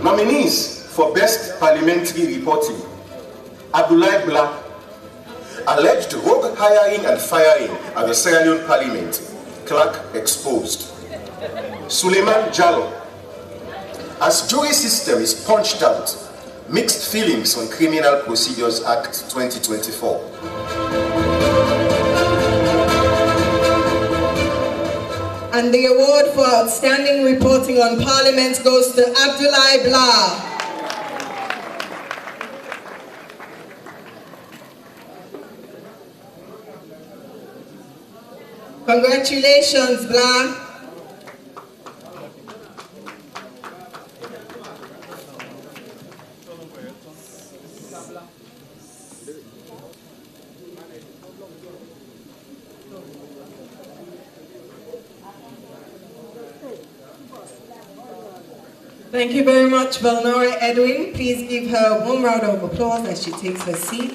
Nominees for Best Parliamentary Reporting: Abdoulaye Bla, Alleged Rogue Hiring and Firing at the Sierra Leone Parliament, Clerk Exposed. Suleiman Jallo, As Jury System is Punched Out, Mixed Feelings on Criminal Procedures Act 2024. And the award for Outstanding Reporting on Parliament goes to Abdoulaye Bla. Congratulations, Bla. Thank you very much, Valnora Edwin. Please give her one round of applause as she takes her seat.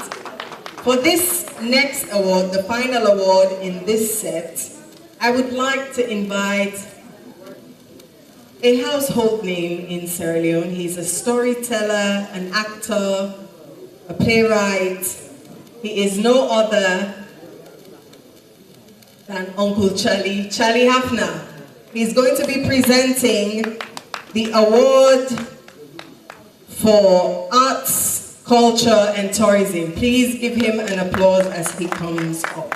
For this next award, the final award in this set, I would like to invite a household name in Sierra Leone. He's a storyteller, an actor, a playwright. He is no other than Uncle Charlie Hafner. He's going to be presenting the award for Arts, Culture and Tourism. Please give him an applause as he comes up.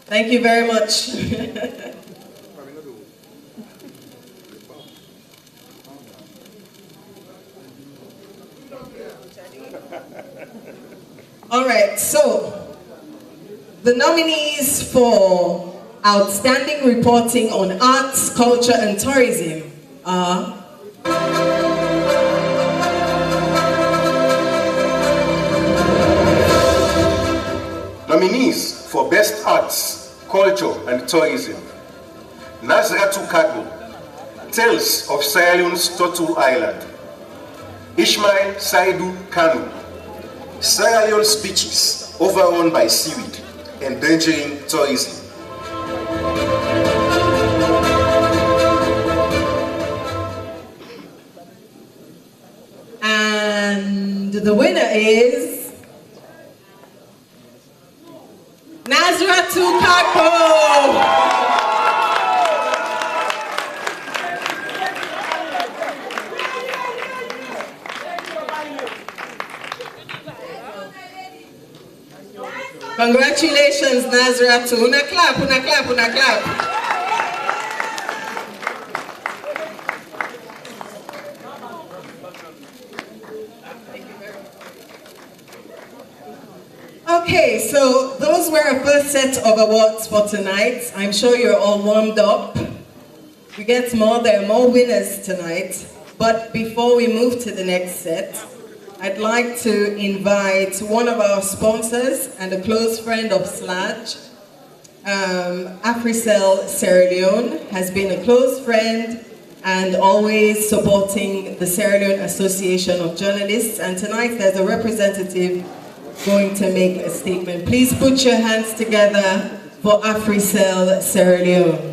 Thank you very much. All right, so the nominees for Outstanding Reporting on Arts, Culture and Tourism are Nominees for Best Arts, Culture and Tourism: Nazratu Kado, Tales of Sierra Leone's Tortoise Island. Ishmael Saidu Kanu, Sierra Leone's beaches overrun by seaweed, endangering tourism. And the winner is Nazratu Congratulations, Nazareth. Una clap, una clap, una clap. Okay, so those were our first set of awards for tonight. I'm sure you're all warmed up. We get more, there are more winners tonight. But before we move to the next set, I'd like to invite one of our sponsors and a close friend of SLAJ, Africell Sierra Leone, has been a close friend and always supporting the Sierra Leone Association of Journalists. And tonight there's a representative going to make a statement. Please put your hands together for Africell Sierra Leone.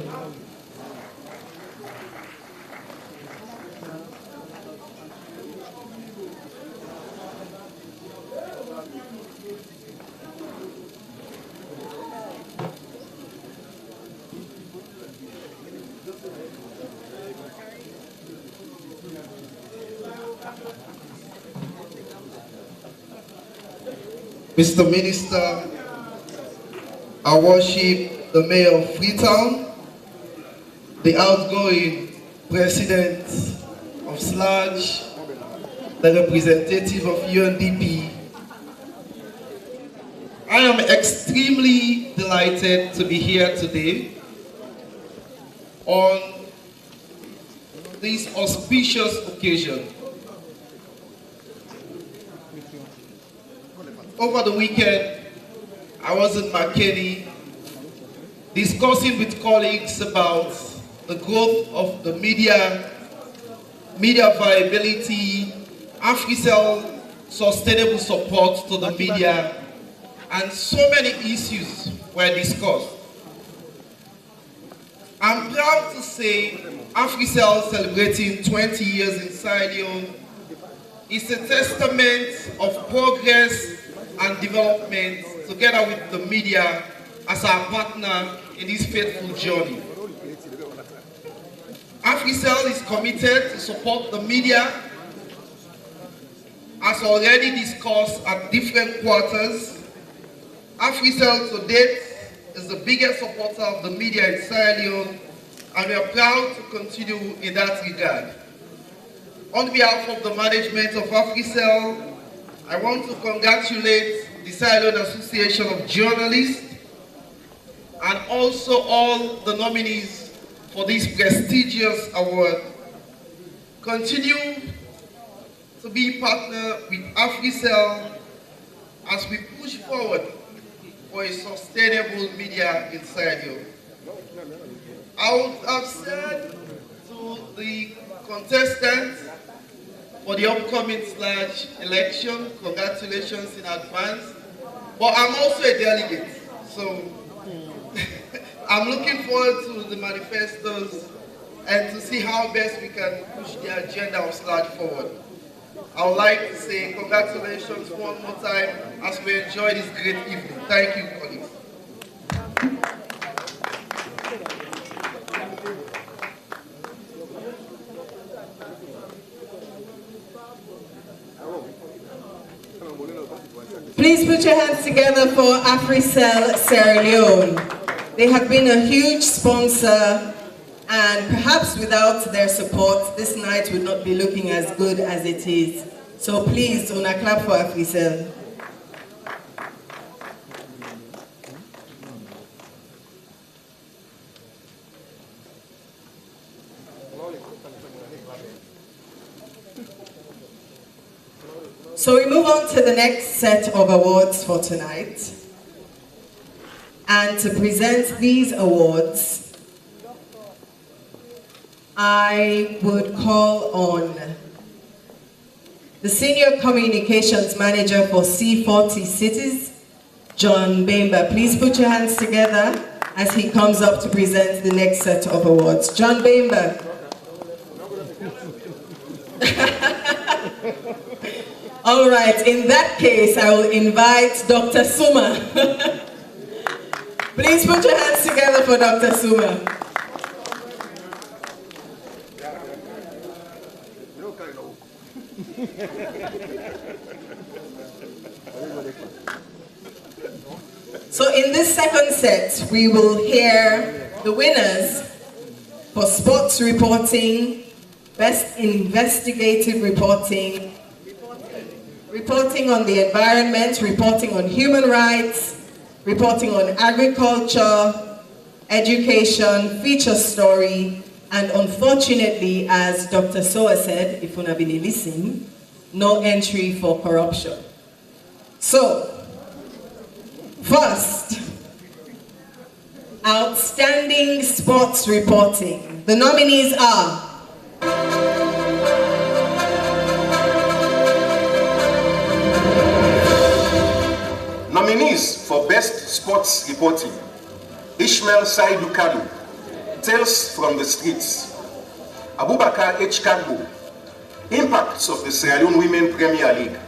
Mr. Minister, I worship the Mayor of Freetown, the outgoing President of SLAJ, the representative of UNDP. I am extremely delighted to be here today on this auspicious occasion. Over the weekend, I was in Makeni discussing with colleagues about the growth of the media viability, Africell sustainable support to the media, and so many issues were discussed. I'm proud to say Africell celebrating 20 years in Sierra Leone is a testament of progress and development together with the media as our partner in this faithful journey. Africell is committed to support the media as already discussed at different quarters. Africell to date is the biggest supporter of the media in Sierra Leone, and we are proud to continue in that regard. On behalf of the management of Africell, I want to congratulate the Sierra Leone Association of Journalists and also all the nominees for this prestigious award. Continue to be partner with Africell as we push forward for a sustainable media in Sierra Leone. I would have said to the contestants for the upcoming SLAJ election, congratulations in advance. But I'm also a delegate, so I'm looking forward to the manifestos and to see how best we can push the agenda of SLAJ forward. I would like to say congratulations one more time as we enjoy this great evening. Thank you, colleagues. Please put your hands together for Africell Sierra Leone. They have been a huge sponsor, and perhaps without their support, this night would not be looking as good as it is. So please, una clap for Africell. So we move on to the next set of awards for tonight. And to present these awards, I would call on the Senior Communications Manager for C40 Cities, John Bemba. Please put your hands together as he comes up to present the next set of awards. John Bemba. All right, in that case, I will invite Dr. Suma. Please put your hands together for Dr. Suma. So in this second set, we will hear the winners for sports reporting, best investigative reporting, reporting on the environment, reporting on human rights, reporting on agriculture, education, feature story, and unfortunately, as Dr. Soa said, if una been listen, no entry for corruption. So, first, outstanding sports reporting. The nominees are nominees for Best Sports Reporting: Ishmael Saidu Kanu, Tales from the Streets; Abubakar H. Kagbo, Impacts of the Sierra Leone Women Premier League;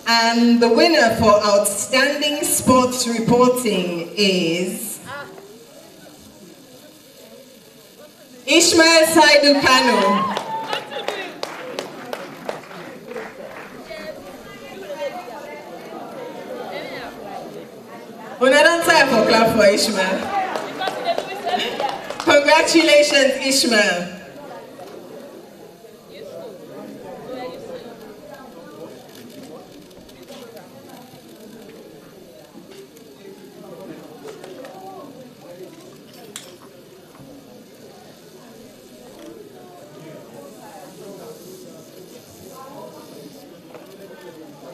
and the winner for outstanding sports reporting is Ishmael Saidu Kanu. Una don't time for clap for Ishmael. Congratulations, Ishmael.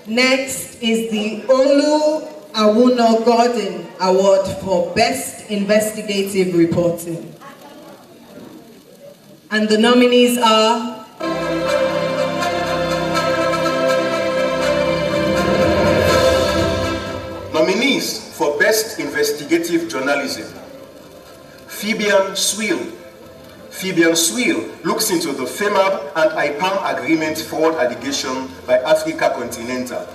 Next is the Olu Awuno Gordon Award for Best Investigative Reporting. And the nominees are nominees for Best Investigative Journalism: Fabian Swiel. Fabian Swiel looks into the FEMAB and IPAM agreement fraud allegation by Africa Continental.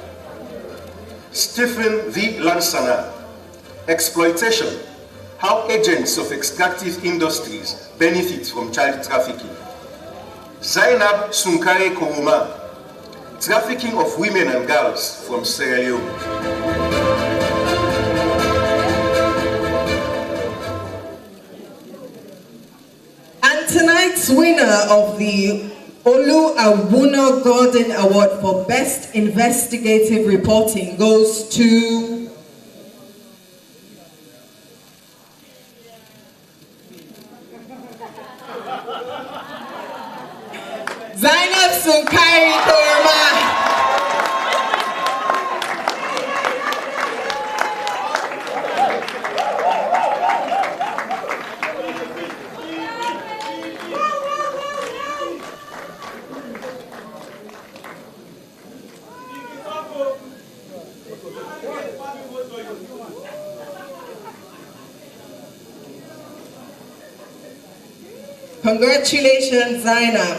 Stephen V. Lansana, Exploitation: How Agents of Extractive Industries Benefit from Child Trafficking. Zainab Sunkare Koroma, Trafficking of Women and Girls from Sierra Leone. Tonight's winner of the Olu Awuno Gordon Award for Best Investigative Reporting goes to Zainab Sunkari Koroma. Congratulations, Zainab.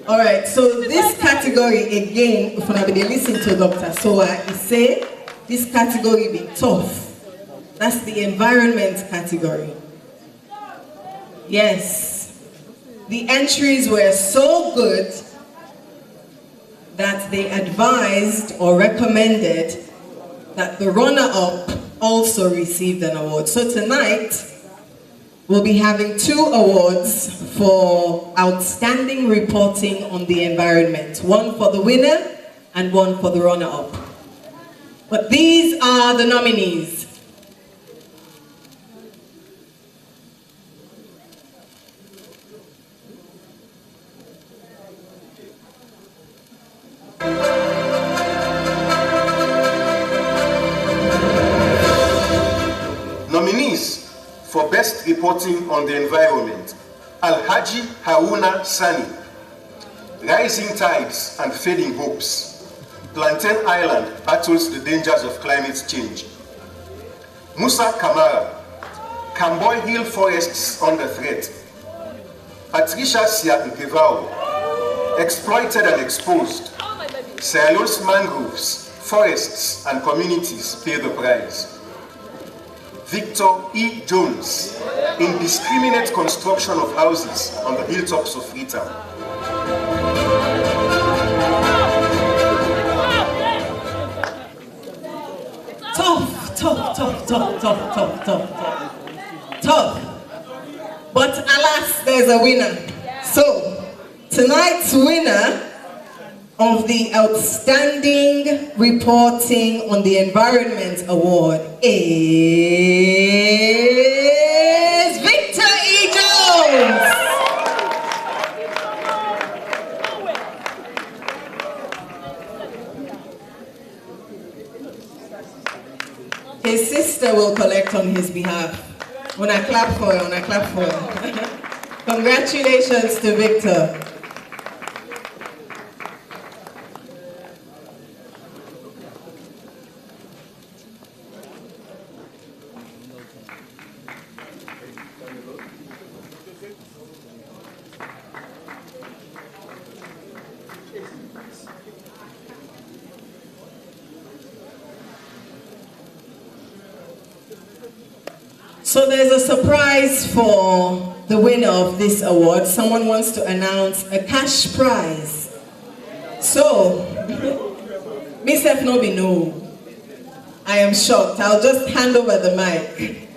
All right, so this category again, if you listen to Dr. Soa, he said this category be tough. That's the environment category. Yes, the entries were so good that they advised or recommended that the runner-up also received an award. So tonight, we'll be having 2 awards for outstanding reporting on the environment. One for the winner and one for the runner-up. But these are the nominees. Nominees for Best Reporting on the Environment: Alhaji Haruna Sani, Rising Tides and Fading Hopes. Plantain Island battles the dangers of climate change. Musa Kamara, Camboy Hill Forests under threat. Patricia Siak-Nkevao, Exploited and Exposed. Sierra Leone's mangroves forests, and communities pay the price. Victor E. Jones, indiscriminate construction of houses on the hilltops of Freetown. Tough. But alas, there's a winner. So, tonight's winner of the Outstanding Reporting on the Environment Award is Victor E. Jones. His sister will collect on his behalf. When I clap for her, Congratulations to Victor. So there's a surprise for the winner of this award. Someone wants to announce a cash prize. So, Mr. Nobi, no. I am shocked. I'll just hand over the mic.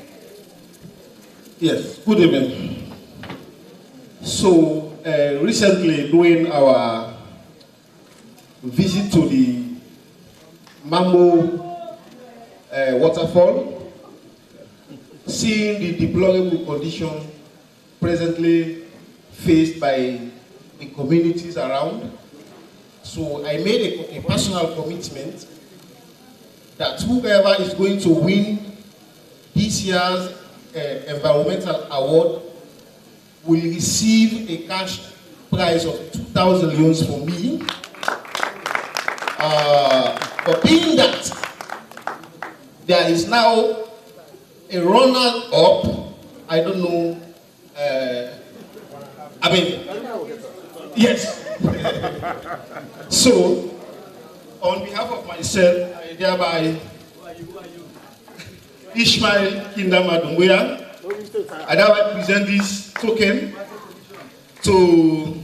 Yes, good evening. So, recently during our visit to the Mambo waterfall, seeing the deplorable condition presently faced by the communities around. So I made a personal commitment that whoever is going to win this year's environmental award will receive a cash prize of 2,000 leones for me. But being that there is now a runner-up, I don't know, yes. So, on behalf of myself, I thereby, Ishmael Kindamadumbuya, I thereby present this token to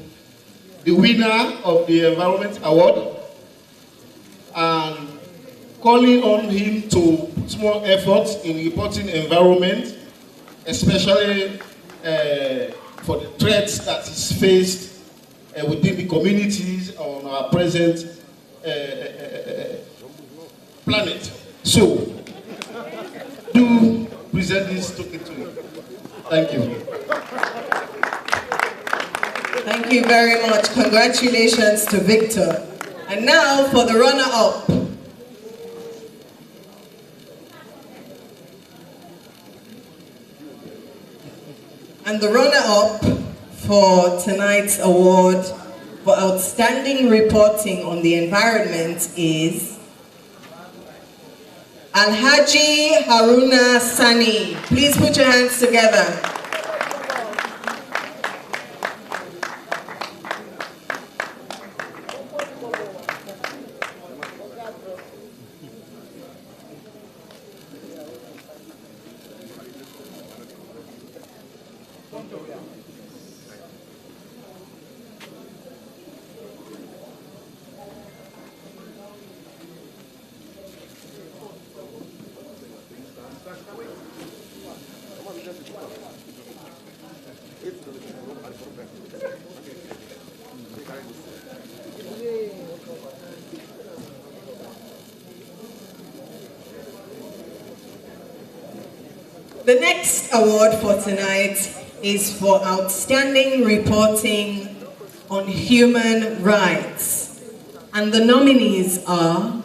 the winner of the Environment Award and calling on him to put more efforts in reporting environment, especially for the threats that is faced within the communities on our present planet. So, do present this token to him. Thank you. Thank you very much. Congratulations to Victor. And now for the runner-up. And the runner-up for tonight's award for outstanding reporting on the environment is Alhaji Haruna Sani. Please put your hands together. The next award for tonight is for outstanding reporting on human rights. And the nominees are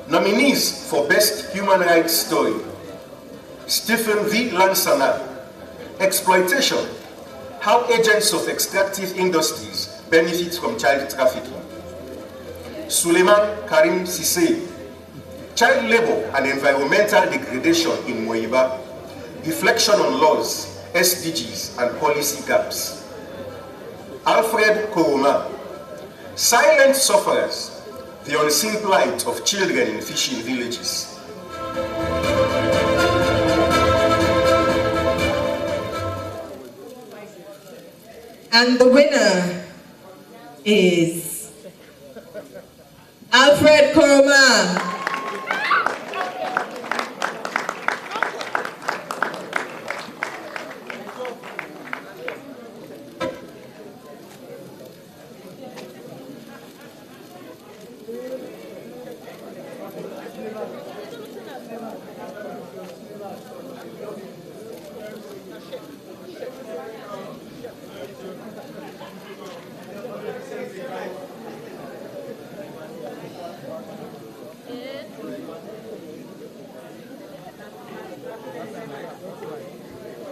Nominees for Best Human Rights Story: Stephen V. Lansana, Exploitation: How Agents of Extractive Industries Benefit from Child Trafficking. Suleiman Karim Sise, Child Labor and Environmental Degradation in Moiba, Reflection on Laws, SDGs and policy gaps. Alfred Koroma, silent sufferers, the unseen plight of children in fishing villages. And the winner is Alfred Koroma.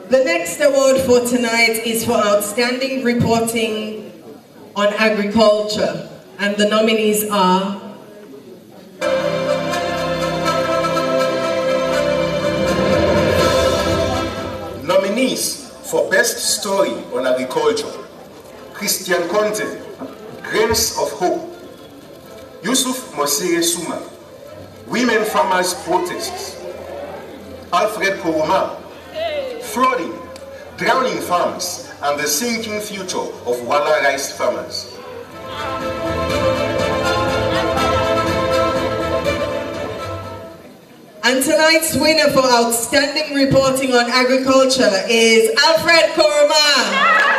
The next award for tonight is for outstanding reporting on agriculture, and the nominees are Nominees for Best Story on Agriculture: Christian Conte, Grains of Hope; Yusuf Mosire Suma, Women Farmers Protests; Alfred Koroma, Flooding, Drowning Farms, and the Sinking Future of Wala Rice Farmers. And tonight's winner for outstanding reporting on agriculture is Alfred Koroma.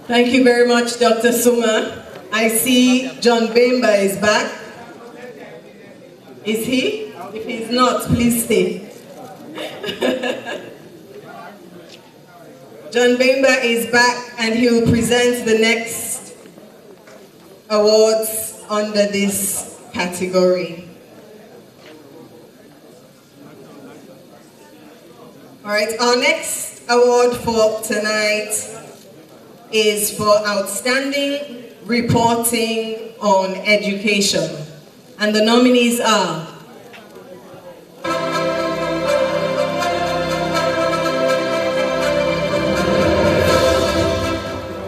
Thank you very much, Dr. Suma. I see John Bemba is back. Is he? If he's not, please stay. John Bemba is back and he will present the next awards under this category. All right, our next award for tonight is for outstanding reporting on education. And the nominees are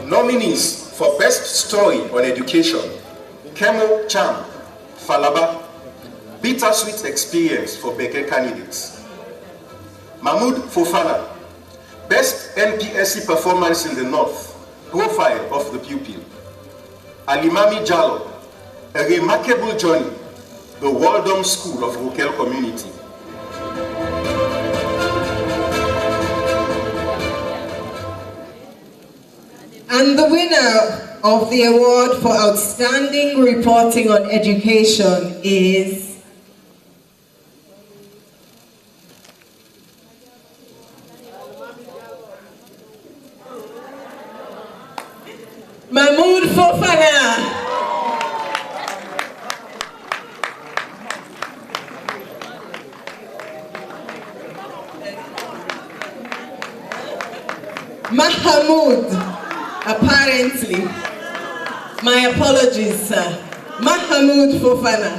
Nominees for Best Story on Education: Kemo Cham, Falaba, Bittersweet Experience for Beke candidates; Mahmoud Fofana, Best NPSC Performance in the North, Profile of the Pupil; Alimami Jallo, A Remarkable Journey, the Waldom School of Rokel Community; and the winner of the award for outstanding reporting on education is Mahmoud Fofana. Mahmoud, apparently. My apologies, sir. Mahmoud Fofana.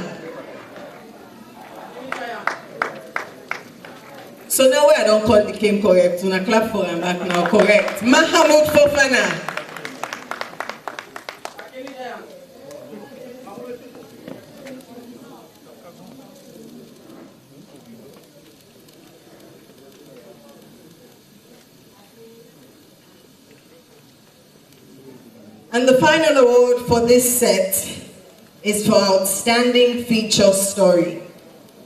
So now I don't call the game correct. Una clap for him back now, correct. Mahmoud Fofana. And the final award for this set is for Outstanding Feature Story.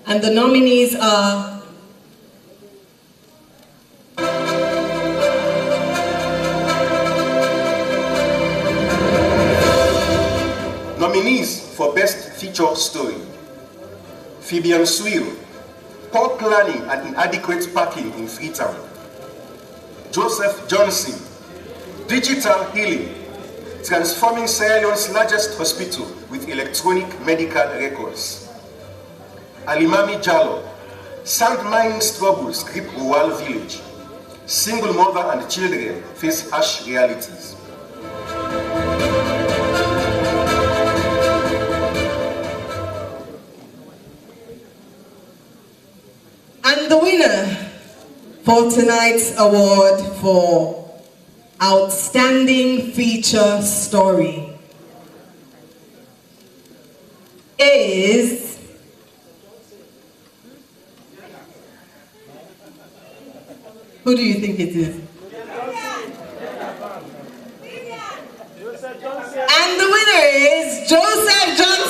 And the nominees are Nominees for Best Feature Story: Fabian Swill, Poor Planning and Inadequate Parking in Freetown; Joseph Johnson, Digital Healing, transforming Sierra Leone's largest hospital with electronic medical records. Alimami Jallo, sand mining struggles grip Owal village. Single mother and children face harsh realities. And the winner for tonight's award for Outstanding Feature Story is who do you think it is? And the winner is Joseph Johnson.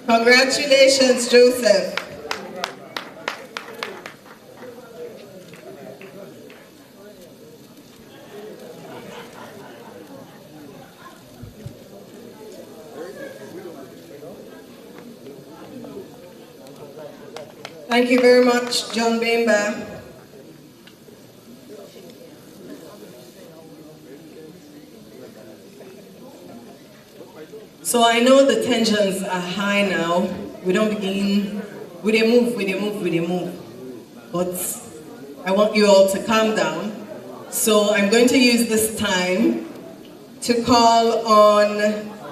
Congratulations, Joseph. Thank you very much, John Bemba. So I know the tensions are high now. We don't begin, we move. But I want you all to calm down. So I'm going to use this time to call on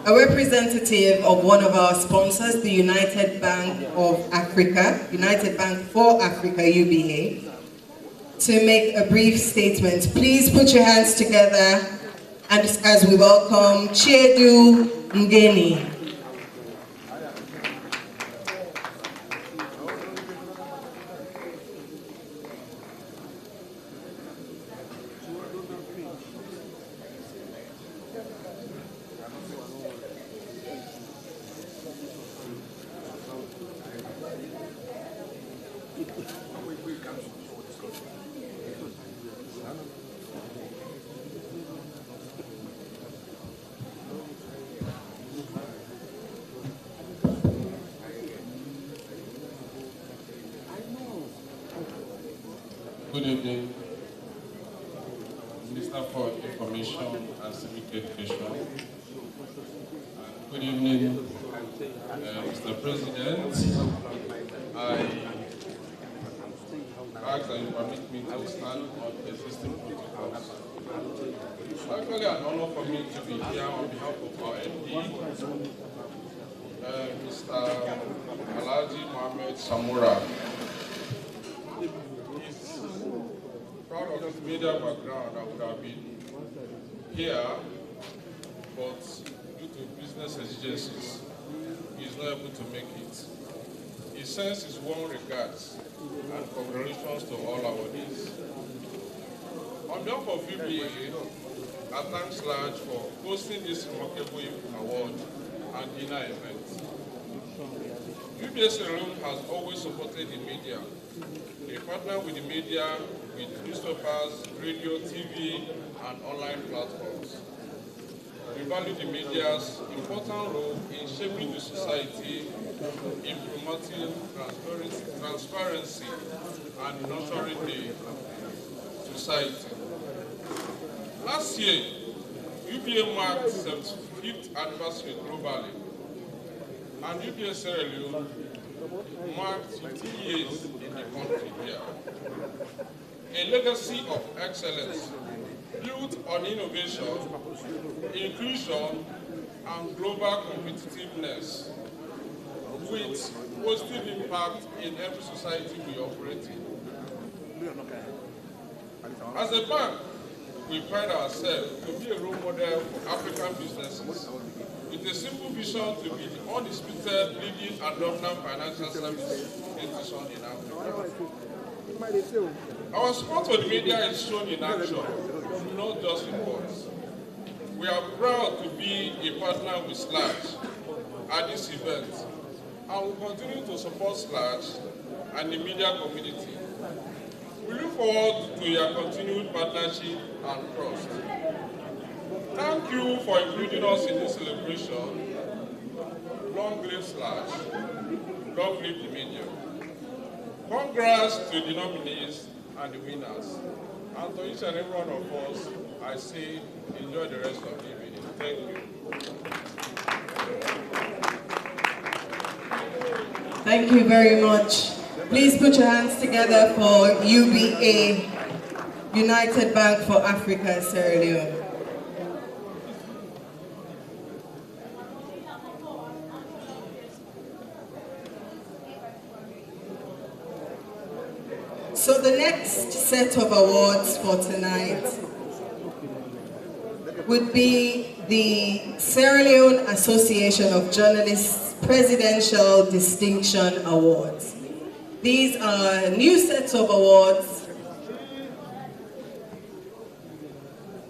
a representative of one of our sponsors, the United Bank of Africa, United Bank for Africa, UBA, to make a brief statement. Please put your hands together and as we welcome Chiedu Ngeni. Good evening, Minister for Information and Civic Education. Good evening, Mr. President. I ask that you permit me to stand on existing protocols. It's actually an honor for me to be here on behalf of our MD, Mr. Alhaji Mohammed Samura. Proud of his media background, I would have been here, but due to business exigencies, he is not able to make it. He sends his warm regards and congratulations to all awardees. On behalf of UBA, I thank Large for hosting this remarkable award and dinner event. UBA Sierra Leone has always supported the media. They partner with the media, with newspapers, radio, TV, and online platforms. We value the media's important role in shaping the society, in promoting transparency, and nurturing the society. Last year, UBA marked its 75th anniversary globally, and UBA Sierra Leone marked 50 years in the country here. A legacy of excellence built on innovation, inclusion, and global competitiveness, with positive impact in every society we operate in. As a bank, we pride ourselves to be a role model for African businesses, with a simple vision to be the undisputed leading and dominant financial service institution in Africa. Our support for the media is shown in action, not just in words. We are proud to be a partner with SLAGE at this event, and will continue to support SLAGE and the media community. We look forward to your continued partnership and trust. Thank you for including us in this celebration. Long live SLAGE. Love Live the Media. Congrats to the nominees and the winners. And to each and every one of us, I say enjoy the rest of the evening. Thank you. Thank you very much. Please put your hands together for UBA, United Bank for Africa, Sierra Leone. So the next set of awards for tonight would be the Sierra Leone Association of Journalists Presidential Distinction Awards. These are new sets of awards,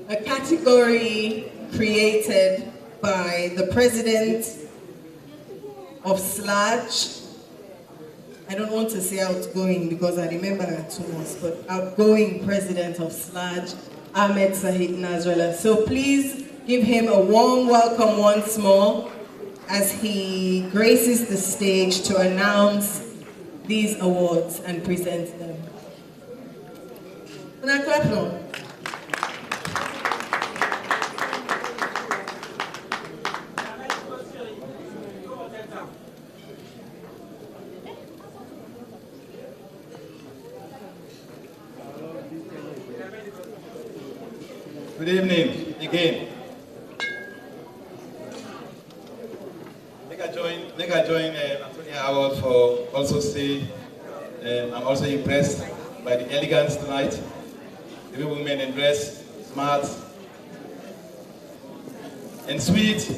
a category created by the president of SLAJ. I don't want to say outgoing because I remember Thomas, but outgoing president of SLAJ, Ahmed Sahid Nasrallah. So please give him a warm welcome once more as he graces the stage to announce these awards and present them. Can I clap now? Good evening again. Make I join Antonia Award for also say I'm also impressed by the elegance tonight. The way women in dress, smart and sweet,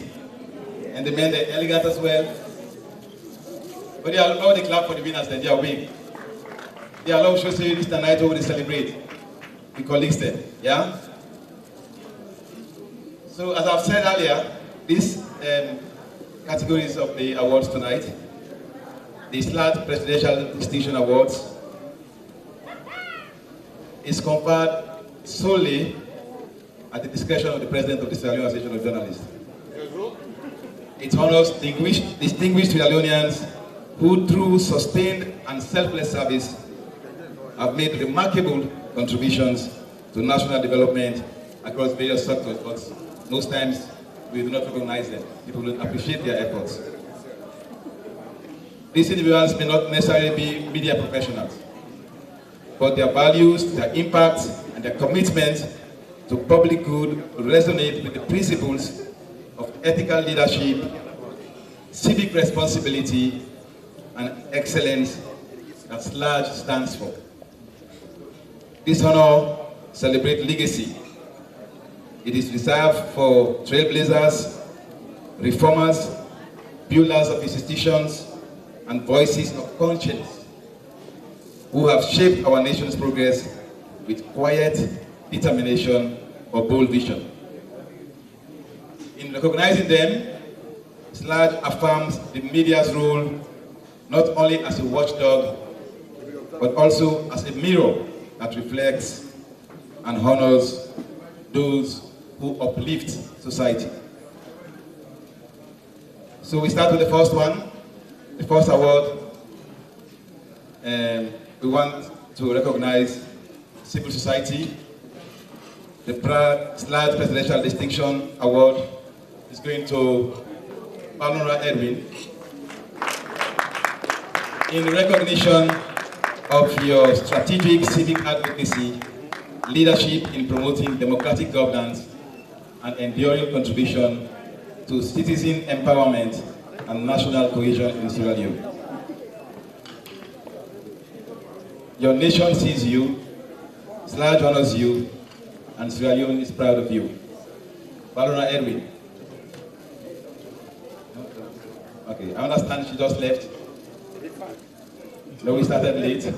and the men they're elegant as well. But they are all the clap for the winners then they are winning. They are love show say this tonight over to celebrate the colleagues then, yeah? So as I've said earlier, these categories of the awards tonight, the SLAJ Presidential Distinction Awards is conferred solely at the discretion of the President of the Sierra Leone Association of Journalists. It honors distinguished Sierra Leoneans who through sustained and selfless service have made remarkable contributions to national development across various sectors, but most times we do not recognize them. People don't appreciate their efforts. These individuals may not necessarily be media professionals, but their values, their impact, and their commitment to public good resonate with the principles of ethical leadership, civic responsibility, and excellence that SLAJ stands for. This honor celebrates legacy. It is reserved for trailblazers, reformers, builders of institutions, and voices of conscience who have shaped our nation's progress with quiet determination or bold vision. In recognizing them, SLAJ affirms the media's role not only as a watchdog, but also as a mirror that reflects and honors those who uplift society. So we start with the first one, the first award. We want to recognize civil society. The SLAJ Presidential Distinction Award is going to Balnora Edwin in recognition of your strategic civic advocacy, leadership in promoting democratic governance, and enduring contribution to citizen empowerment and national cohesion in Sierra Leone. Your nation sees you, SLAJ honors you, and Sierra Leone is proud of you. Balnora Edwin. Okay, I understand she just left. No, we started late.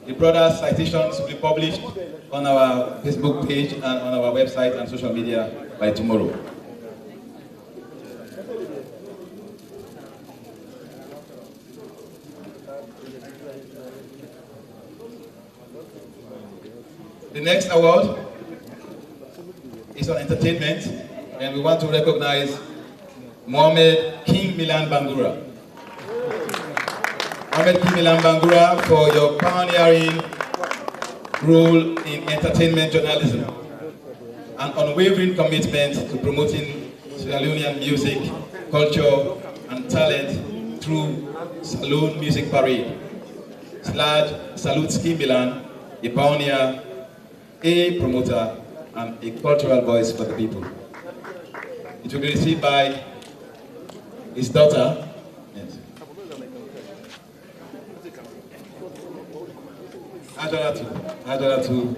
The broader citations will be published on our Facebook page and on our website and social media by tomorrow. The next award is on entertainment, and we want to recognize Mohamed King Milan Bangura Ahmed Kimilan Bangura, for your pioneering role in entertainment journalism and unwavering commitment to promoting Sierra Leonean music, culture, and talent through Saloon Music Parade. Slaj salutes Kimilan, a pioneer, a promoter, and a cultural voice for the people. It will be received by his daughter. Yes. Ajaratu.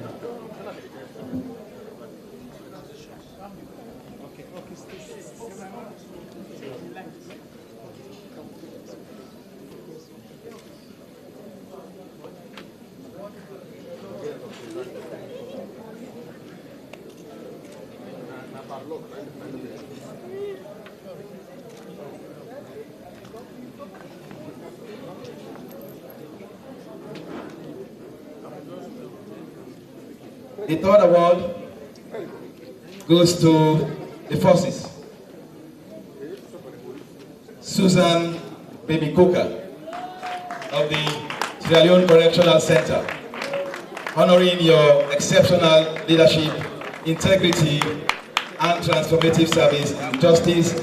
The third award goes to the forces. Susan Baby Coker of the Sierra Leone Correctional Center, honoring your exceptional leadership, integrity, and transformative service in justice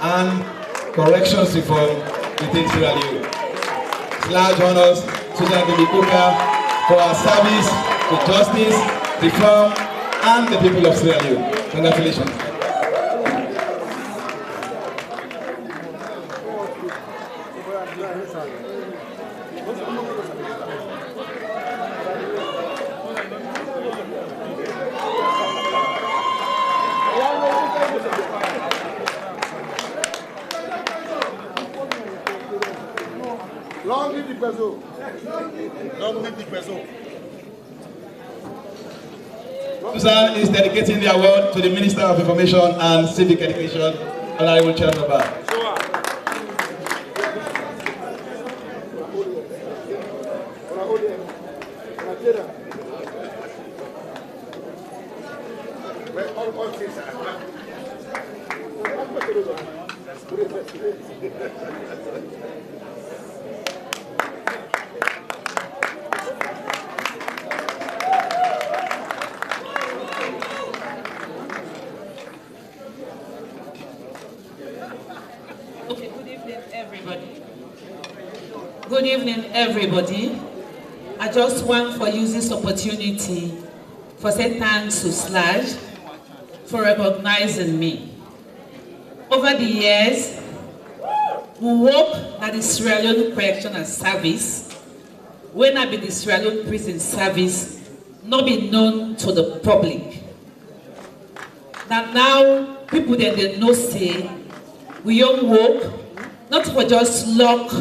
and corrections reform within Sierra Leone. Large honors Susan Baby Coker for her service to justice, reform, and the people of Sierra Leone. Congratulations. Long live the Peso. Long live the Peso. Susan is dedicating the award to the Minister of Information and Civic Education, Honorable Chairman Oba. Okay, good evening, everybody. Good evening, everybody. I just want to use this opportunity for say thanks to Slaj for recognizing me. Over the years, we work at the Sierra Leone Correctional Service. When I be the Sierra Leone Prison Service, not be known to the public. That now people that they know say we don't work not for just lock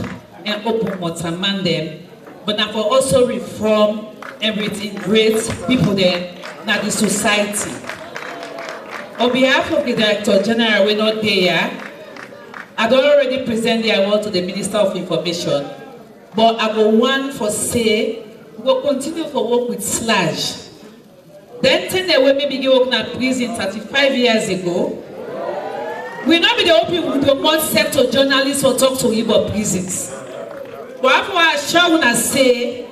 and open water man them, but now for also reform and reintegrate people there in the society. On behalf of the Director General, we're not there. I don't already present the award to the Minister of Information, but I go one for say we will continue to work with Slaj. Then 10 away maybe give work in prison 35 years ago. We not be the open people who don't want sector journalists or talk to Igbo prisons. But after I shall not say,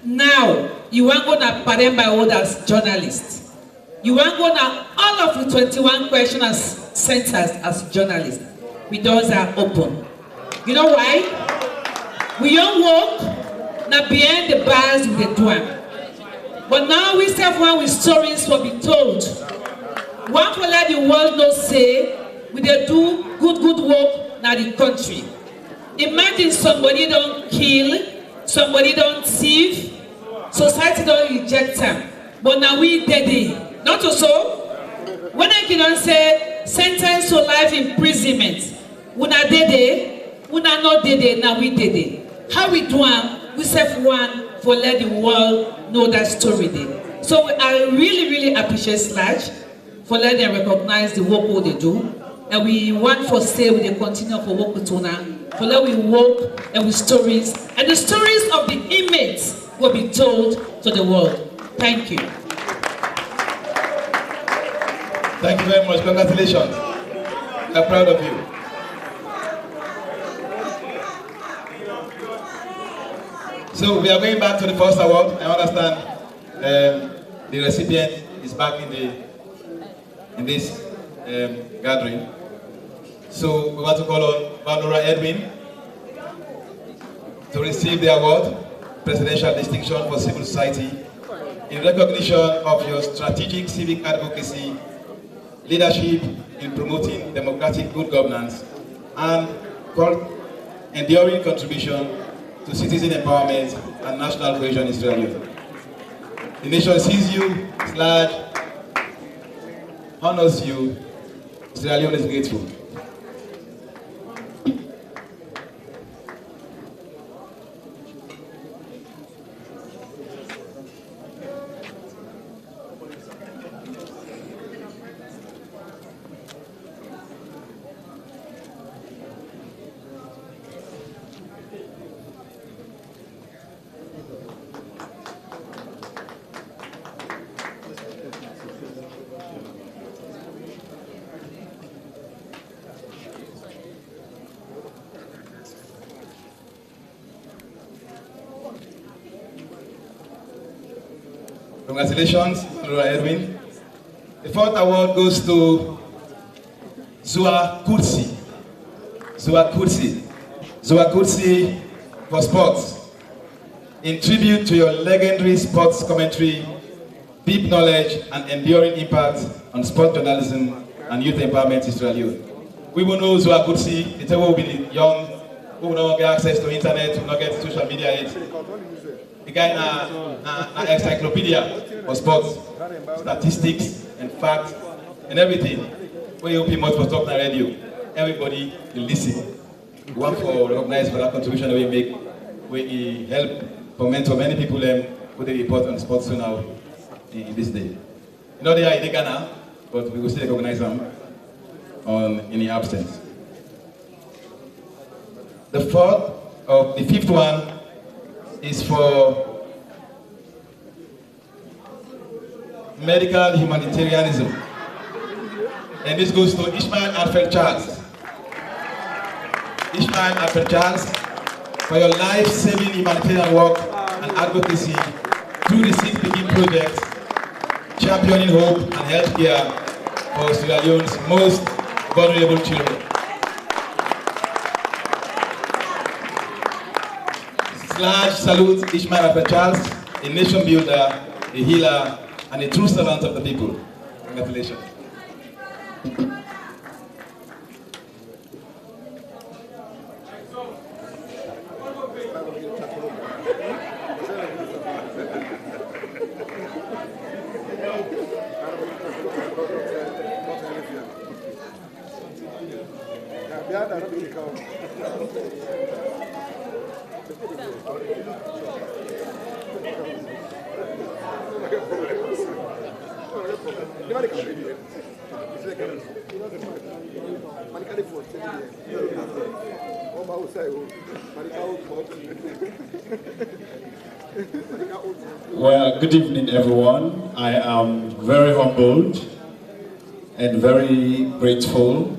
now you want go na parent by others journalists. You want go na all of the 21 questioners centers as journalists. We doors are open. You know why? We don't work now behind the bars with the drum. But now we have one with stories for be told. One for let the world know say we dey do good work na the country. Imagine somebody don't kill, somebody don't thief, society don't reject them. But now we dead it. Not so. When I can say sentence to life imprisonment, we not dead it, we not dead it, now we dead it. How we do it? We save one for let the world know that story there. So I really appreciate Slaj for letting them recognize the work what they do. And we want for say we continue for work with Tuna, for let we work and with stories. And the stories of the inmates will be told to the world. Thank you. Thank you very much. Congratulations. I'm proud of you. So we are going back to the first award. I understand the recipient is back in this gathering. So we want to call on Valora Edwin to receive the award, Presidential Distinction for Civil Society, in recognition of your strategic civic advocacy, leadership in promoting democratic good governance, and enduring contribution to citizen empowerment and national cohesion in Sierra Leone. The nation sees you, is large, honors you. Sierra Leone is grateful. Congratulations, Honorable Edwin. The fourth award goes to Zua Kutsi. Zua Kutsi. Zua Kutsi for sports. In tribute to your legendary sports commentary, deep knowledge and enduring impact on sport journalism and youth empowerment in Sierra Leone. We will know Zua Kutsi. The table will be the young who will not get access to internet, will not get social media yet. The guy na encyclopedia for sports, statistics and facts and everything. When you open much for talk on radio, everybody will listen. We want to recognize for that contribution that we make, where he help mentor many people who they report on sports now in this day. You know they are in Ghana, but we will still recognize them in the absence. The fifth one is for medical humanitarianism. And this goes to Ishmael Alfred Charles. Ishmael Alfred Charles, for your life-saving humanitarian work and advocacy through the Six Begin Project, championing hope and healthcare for Sierra Leone's most vulnerable children. Large salute Ishmael Alfred Charles, a nation builder, a healer, and a true servant of the people. Congratulations. Well, good evening, everyone. I am very humbled and very grateful,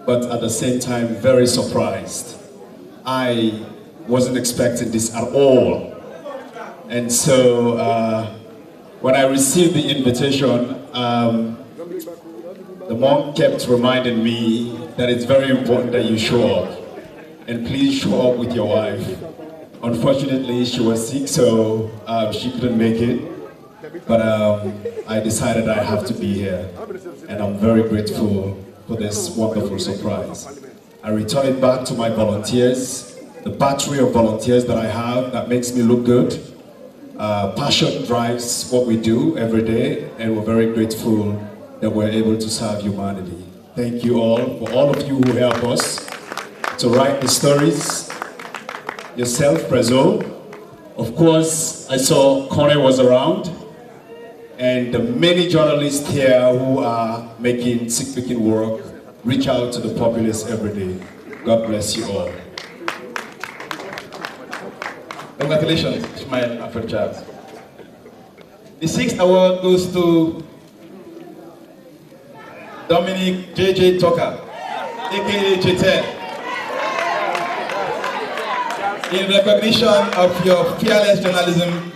but at the same time, very surprised. I wasn't expecting this at all. And so, when I received the invitation, the monk kept reminding me that it's very important that you show up. And please show up with your wife. Unfortunately, she was sick, so she couldn't make it. But I decided I have to be here. And I'm very grateful for this wonderful surprise. I return it back to my volunteers, the battery of volunteers that I have that makes me look good. Passion drives what we do every day, and we're very grateful that we're able to serve humanity. Thank you all, for all of you who help us to write the stories. Yourself, Prezo. Of course, I saw Connie was around, and the many journalists here who are making sick-picking work reach out to the populace every day. God bless you all. Congratulations, Ishmael Alfred Charles. The sixth award goes to Dominic J.J. Tucker, aka Chetel. in recognition of your fearless journalism,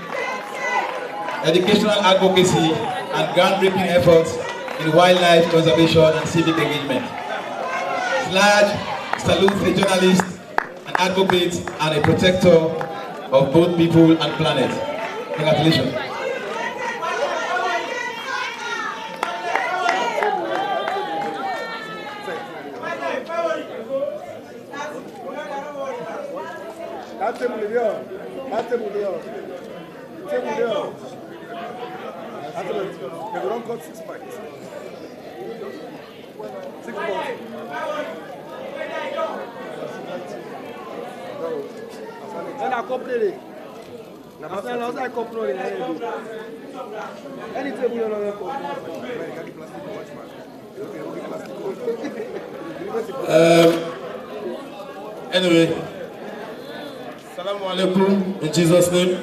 educational advocacy, and groundbreaking efforts in wildlife conservation and civic engagement. SLAJ salutes a journalist, an advocate, and a protector of both people and planet. Congratulations. Anyway, Assalamu alaikum in Jesus' name.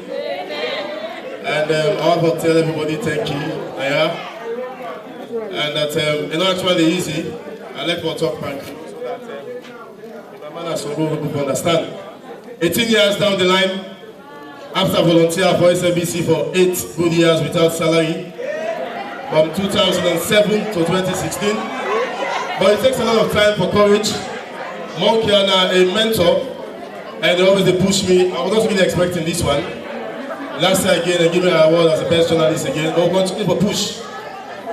And I want to tell everybody thank you. And that it's not actually easy. I like to talk back so that my manners will people understand. 18 years down the line, after volunteer for SLBC for 8 good years without salary, from 2007 to 2016. But it takes a lot of time for courage. Monkey and a mentor, and they always push me. I was not really expecting this one. Last year again, they gave me an award as the best journalist again. We'll continue for push.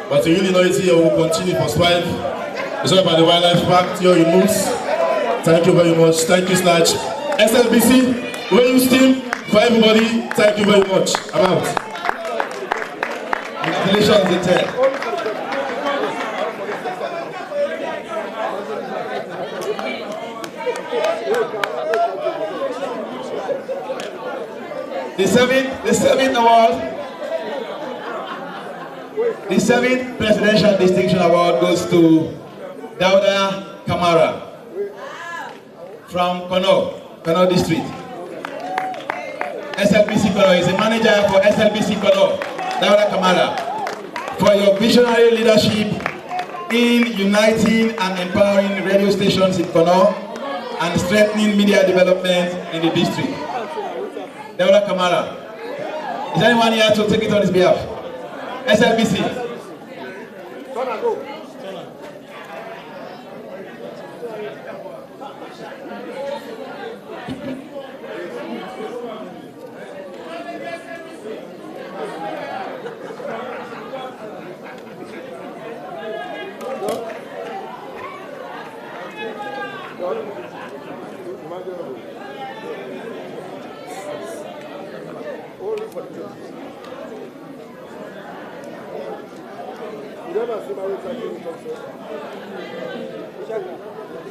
But to really know it here, we'll continue for strive. It's all about the wildlife park, your removes. Thank you very much. Thank you, SLAJ. SLBC, Williams team, for everybody, thank you very much. I'm out. Congratulations, the 10. The seventh Presidential Distinction Award goes to Dauda Kamara from Kono District. SLBC Kono is a manager for SLBC Kono, Dauda Kamara, for your visionary leadership in uniting and empowering radio stations in Kono and strengthening media development in the district. Dauda Kamara. Is anyone here to take it on his behalf? SLBC.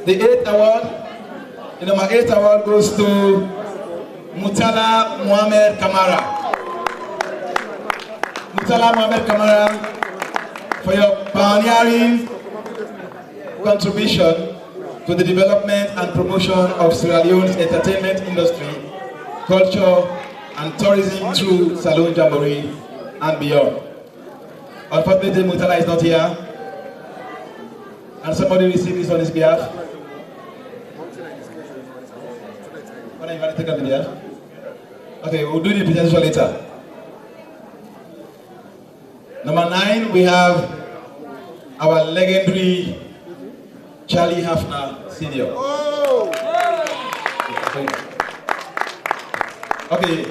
The 8th award, the number 8 award goes to Mutala Muhammad Kamara. Mutala Muhammad Kamara, for your pioneering contribution to the development and promotion of Sierra Leone's entertainment industry, culture, and tourism through Salone Jamboree and beyond. Unfortunately, Mutala is not here. And somebody received this on his behalf. When are you going to take on the behalf? Okay, we'll do the presentation later. Number 9, we have our legendary Charlie Hafner Sr. Okay.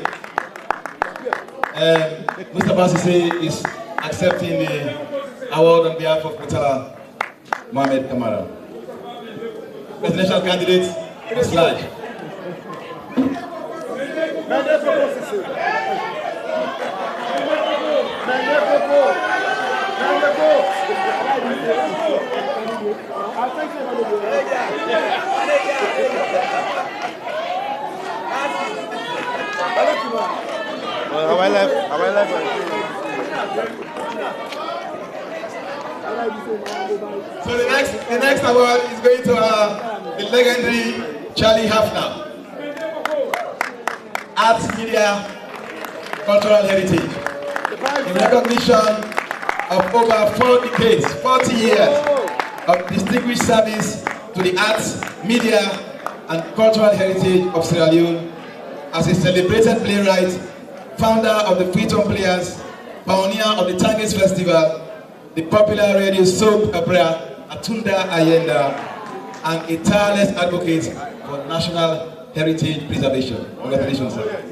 Mr. Basisi is accepting the award on behalf of Mutala Mohamed Kamara. Presidential candidate, SLAJ. So the next award is going to the legendary Charlie Hafner. Arts, Media, Cultural Heritage. In recognition of over 4 decades, 40 years of distinguished service to the arts, media, and cultural heritage of Sierra Leone as a celebrated playwright, founder of the Freetown Players, pioneer of the Tangis Festival, the popular radio soap opera Atunda Ayenda, and a tireless advocate for national heritage preservation. Congratulations, sir.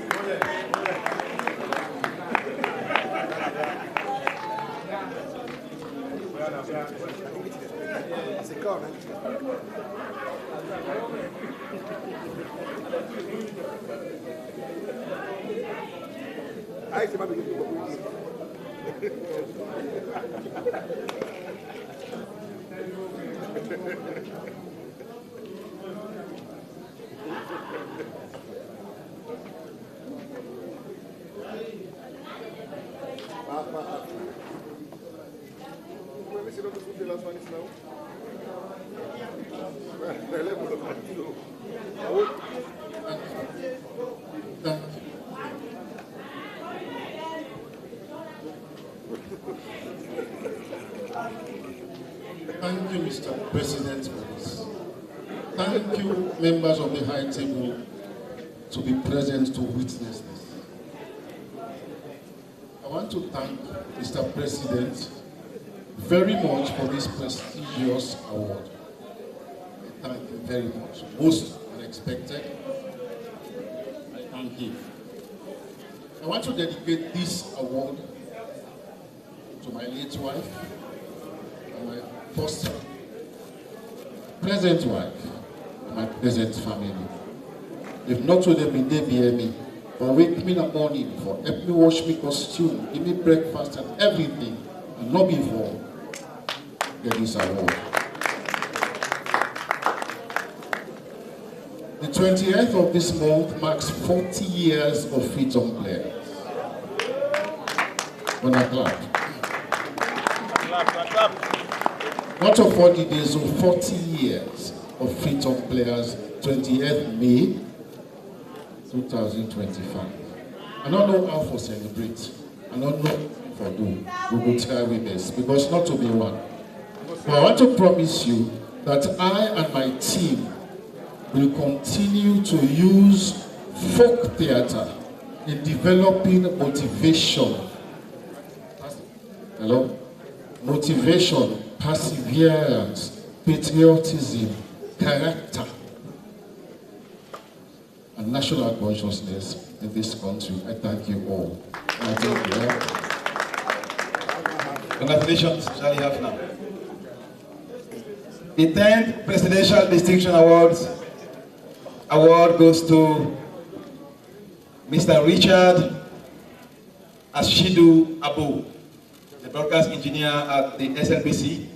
Thank you, Mr. President, for this. Thank you, members of the High Table, to be present to witness this. I want to thank Mr. President very much for this prestigious award. I thank you very much. Most unexpected. I thank you. I want to dedicate this award to my late wife and my first present wife and my present family. If not to them, they be me. For wake me in the morning, for help me wash me costume, give me breakfast and everything, and not before get this award. The 28th of this month marks 40 years of Freetown Players. When I clap. Not of 40 days, of 40 years of Freetown Players, 28th May 2025. I don't know how to celebrate. I don't know for do. We will try with this because not to be one. But I want to promise you that I and my team will continue to use folk theatre in developing motivation. Hello? Motivation, perseverance, patriotism, character, and national consciousness in this country. I thank you all. I thank you. Congratulations, Charlie Hafner. The 10th Presidential Distinction Award goes to Mr. Richard Ashidu Abu, the broadcast engineer at the SNBC,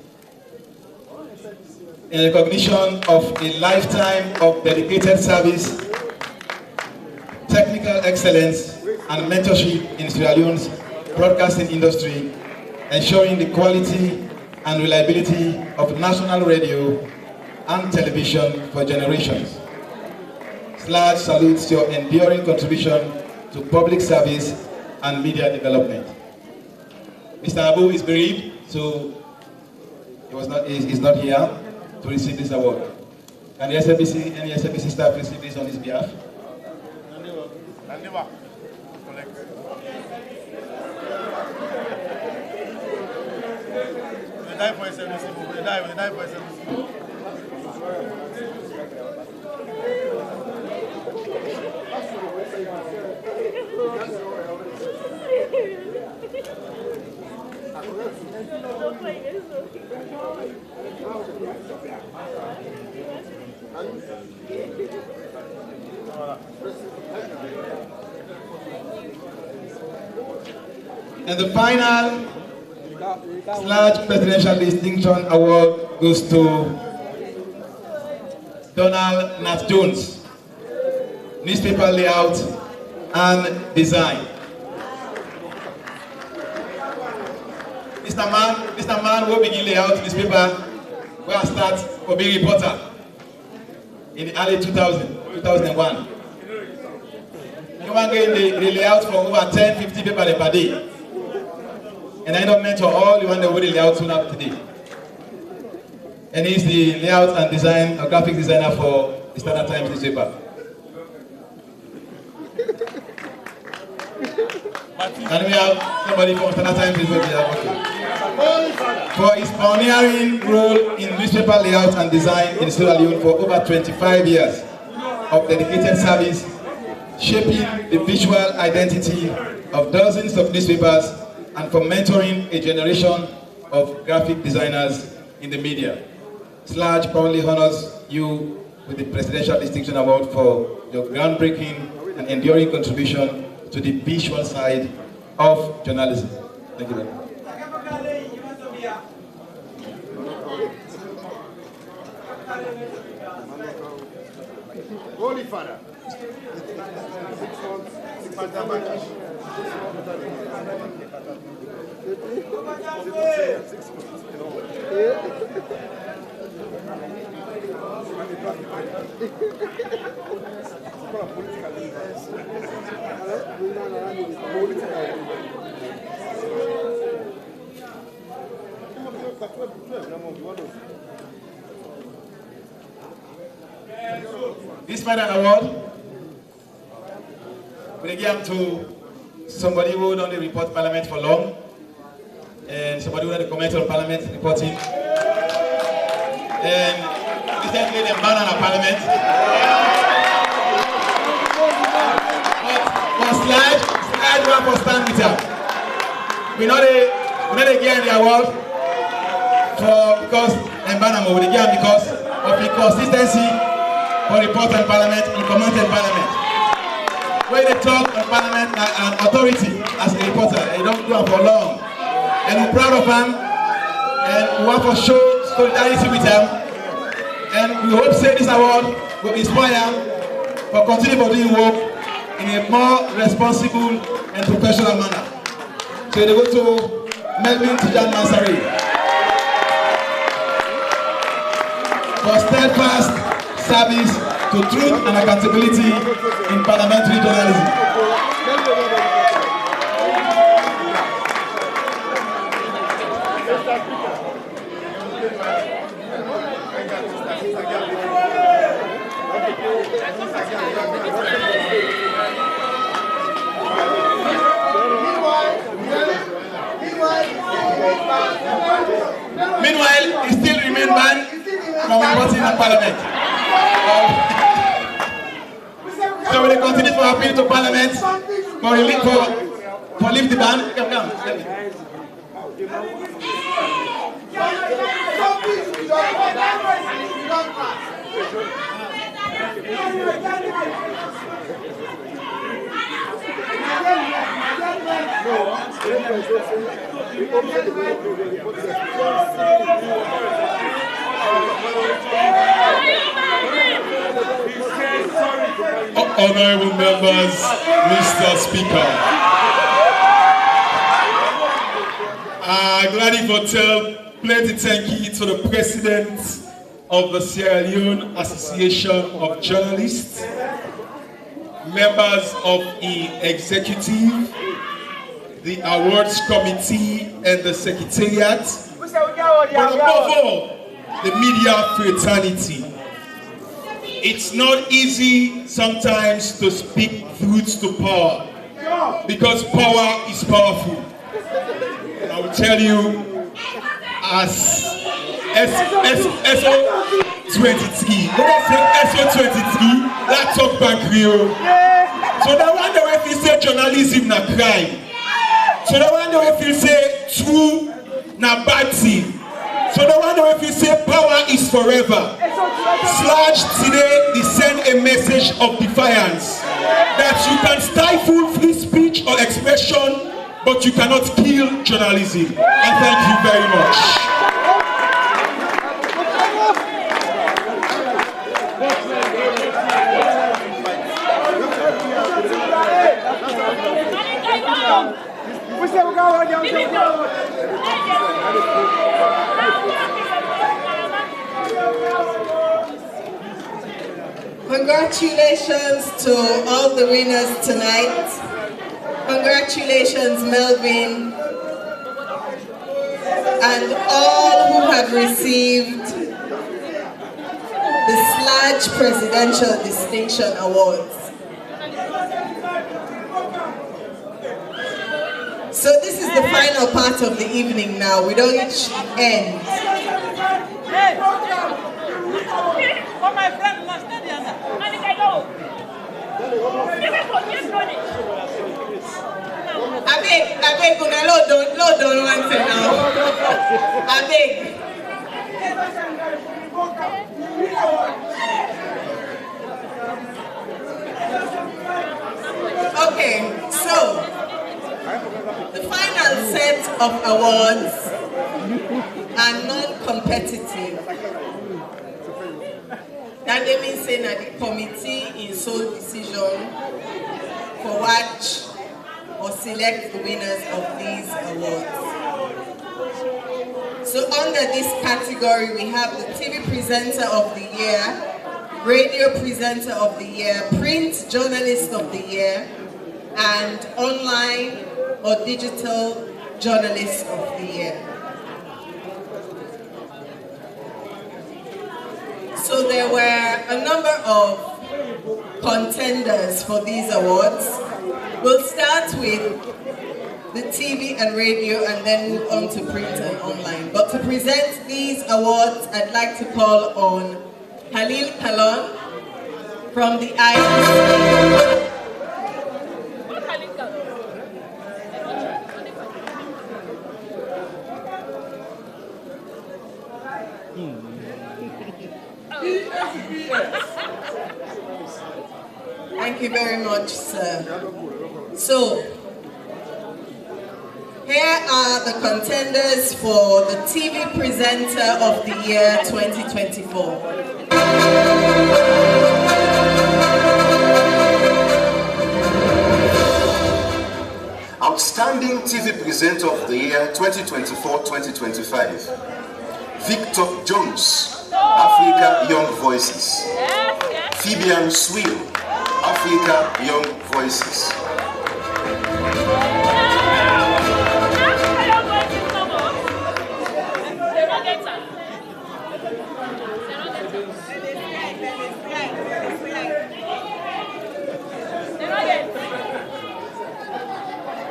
in recognition of a lifetime of dedicated service, technical excellence, and mentorship in Sierra Leone's broadcasting industry, ensuring the quality and reliability of national radio and television for generations. SLAD salutes your enduring contribution to public service and media development. Mr. Abu is bereaved, so he's not here to receive this award. Can the SNBC, any SNBC staff receive this on his behalf? And the final SLAD Presidential Distinction Award goes to Donald Nat Jones, newspaper layout and design. Mr. Man will begin layout newspaper where I start for being reporter in the early 2001. You want to get the layout for over 10, 50 papers per day. And I don't mentor all you want to lay out soon after today. And he's the layout and design, graphic designer for the Standard Times newspaper. Can we have somebody from Standard Time, please? For his pioneering role in newspaper layout and design in Sierra Leone for over 25 years of dedicated service, shaping the visual identity of dozens of newspapers and for mentoring a generation of graphic designers in the media. SLAJ proudly honors you with the Presidential Distinction Award for your groundbreaking and enduring contribution to the visual side of journalism. Thank you very much. Holy Father. This final award we give to somebody who don't report Parliament for long, and somebody who had comment on Parliament reporting, and recently they banned on Parliament. But SLAJ one for stand with them. We know they give the award because Mbanamo we give because of the consistency for report on Parliament and comment on Parliament. When they talk on Parliament and authority as a reporter, they don't do it for long. And we're proud of them, and we want to show solidarity with them. And we hope say this award will inspire for continuing for doing work in a more responsible and professional manner. So they go to Melvin Tijan Mansari for steadfast service to truth and accountability in parliamentary journalism. Meanwhile, he still remains banned from reporting at Parliament. So we will continue to appeal to Parliament for lift the ban. Come. Honorable members, Mr. Speaker. Gladly for tell plenty thank you to the President of the Sierra Leone Association of Journalists, members of the executive, the awards committee and the secretariat, but above all, the media fraternity. It's not easy sometimes to speak truths to power, because power is powerful. And I will tell you, as SO23, when I say SO23, that talk back real. So that one day if you say journalism na crime. So that one day if you say true na bad thing. So the one if you say power is forever. SLAJ today they send a message of defiance that you can stifle free speech or expression, but you cannot kill journalism. And thank you very much. Congratulations to all the winners tonight. Congratulations, Melvin, and all who have received the SLAJ Presidential Distinction Awards. the final part of the evening now. We don't end. I beg, load on one thing now. I beg. Okay, so the final set of awards are non-competitive. That they mean saying that the committee in sole decision for watch or select the winners of these awards. So under this category, we have the TV Presenter of the Year, Radio Presenter of the Year, Print Journalist of the Year, and Online or Digital Journalist of the Year. So there were a number of contenders for these awards. We'll start with the TV and radio and then move on to print and online. But to present these awards, I'd like to call on Khalil Kalon from the IEC. Thank you very much, sir. So, here are the contenders for the TV Presenter of the Year 2024. Outstanding TV Presenter of the Year 2024-2025. Victor Jones, Africa Young Voices. Fabian Swill, Africa Young Voices.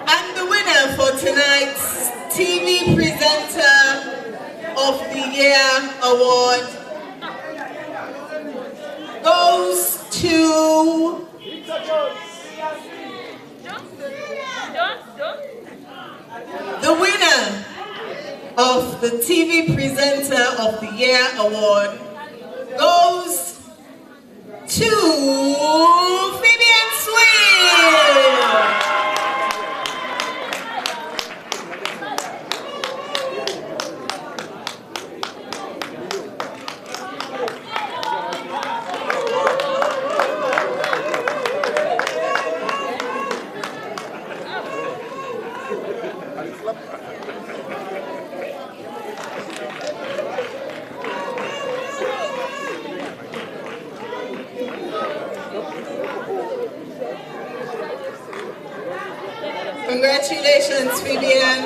And the winner for tonight's TV Presenter of the Year award goes to the winner of the TV Presenter of the Year award goes to Fabian Swill. Congratulations, Fabian.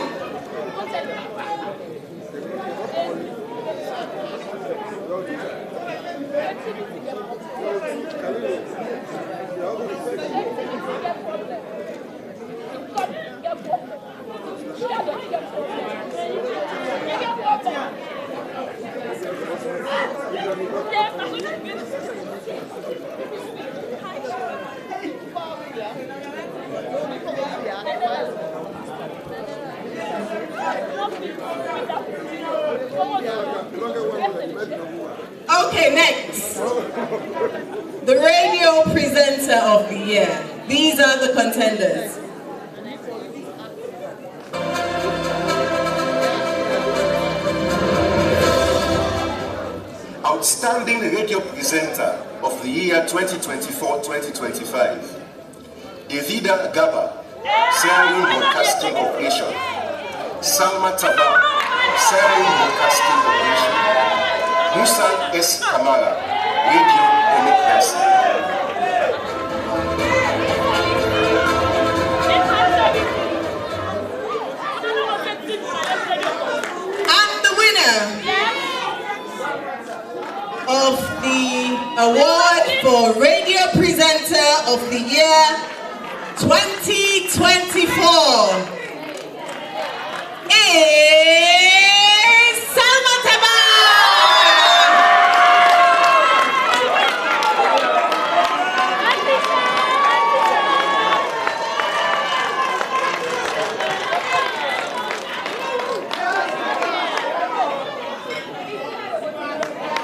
Okay, next. The Radio Presenter of the Year. These are the contenders. Outstanding Radio Presenter of the Year 2024-2025. Davida Gaba, Sailing Broadcasting Corporation. Salma Taba, Sailing Broadcasting Corporation. Musa S. Kamara, Radio Democracy. And the winner of the award for Radio Presenter of the Year 2024 is Salma Taba.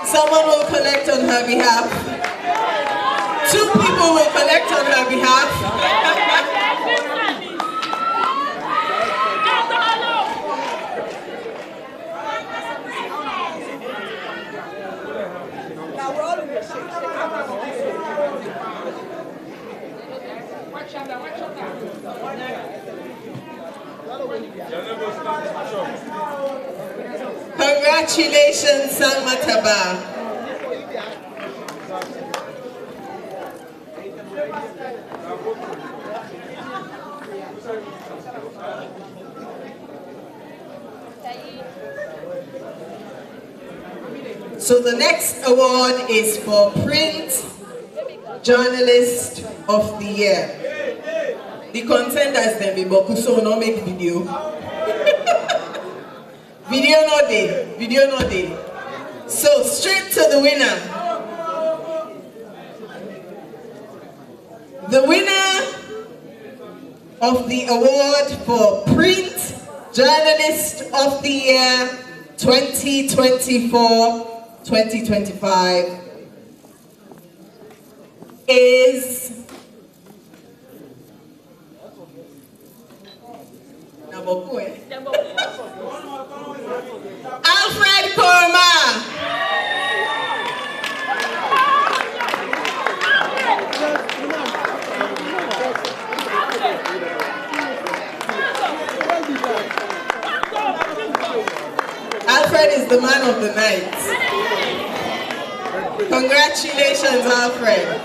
Someone will collect on her behalf. 2 people will collect on her behalf. Congratulations, Salma Taba. So the next award is for Print Journalist of the Year. The contenders then be Boku, so no make video. Video no day. So straight to the winner. The winner of the award for Print Journalist of the Year 2024-2025 is Alfred Koroma. Alfred is the man of the night. Congratulations, Alfred.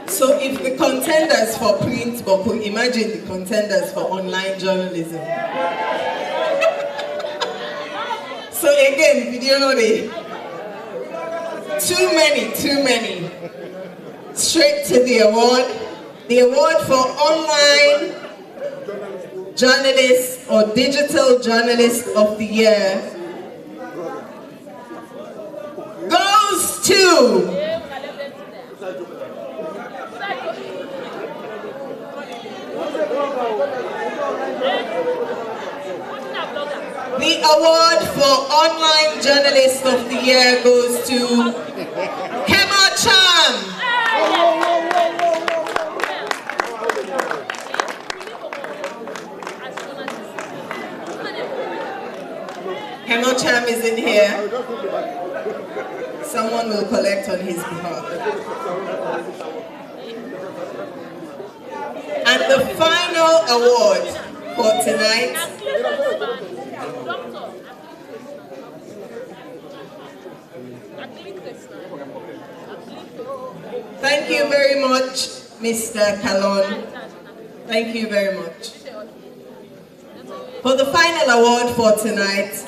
So if the contenders for print, Boku, imagine the contenders for online journalism. So again, video no day. Too many. Straight to the award. The award for online journalist or digital journalist of the year goes to the award for online journalist of the year goes to Kemo Cham. Kemo Cham is in here. Someone will collect on his behalf. And the final award for tonight thank you very much, Mr. Kalon. Thank you very much. For the final award for tonight,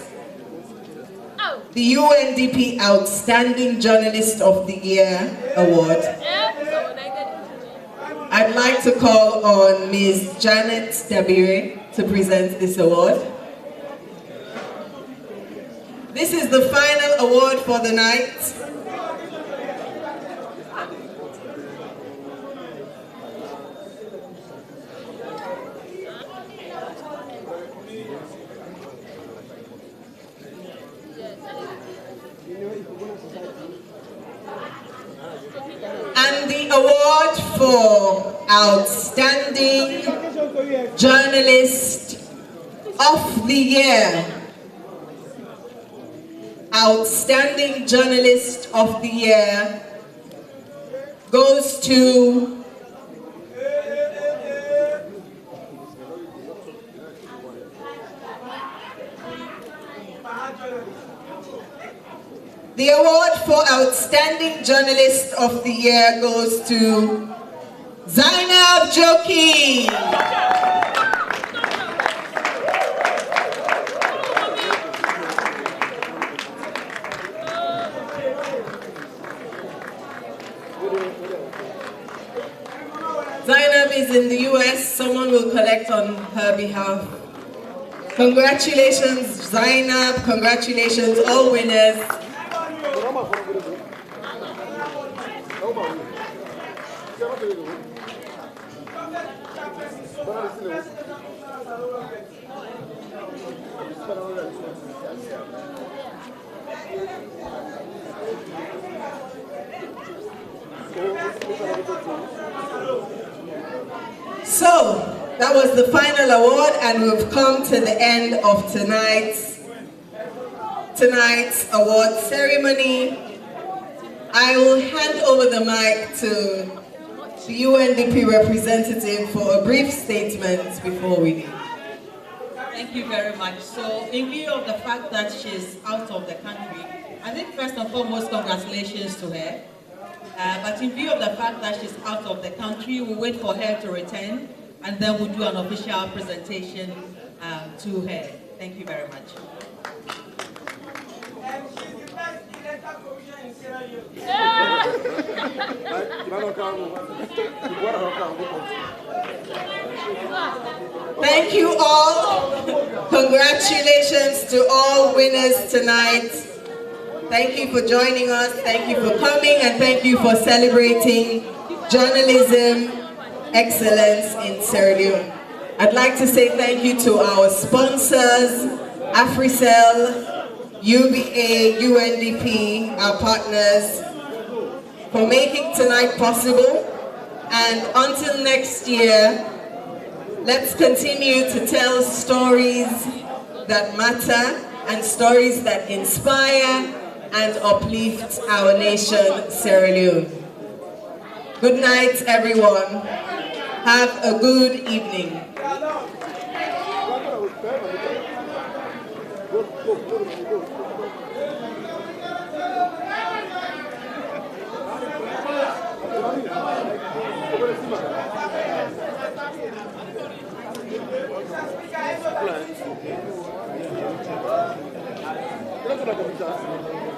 the UNDP Outstanding Journalist of the Year Award, I'd like to call on Ms. Janet Dabire to present this award. This is the final award for the night. And the award for Outstanding Journalist of the Year. Outstanding Journalist of the Year goes to the award for Outstanding Journalist of the Year goes to Zainab Joki. Zainab is in the US. Someone will collect on her behalf. Congratulations, Zainab. Congratulations, all winners. So, that was the final award, and we've come to the end of tonight's award ceremony. I will hand over the mic to the UNDP representative for a brief statement before we leave. Thank you very much. So, in view of the fact that she's out of the country, I think first and foremost, congratulations to her. But in view of the fact that she's out of the country, we'll wait for her to return, and then we'll do an official presentation to her. Thank you very much. Thank you all. Congratulations to all winners tonight. Thank you for joining us, thank you for coming, and thank you for celebrating journalism excellence in Sierra Leone. I'd like to say thank you to our sponsors, Africell, UBA, UNDP, our partners, for making tonight possible. And until next year, let's continue to tell stories that matter and stories that inspire and uplift our nation, Sierra Leone. Good night, everyone. Have a good evening. Gracias.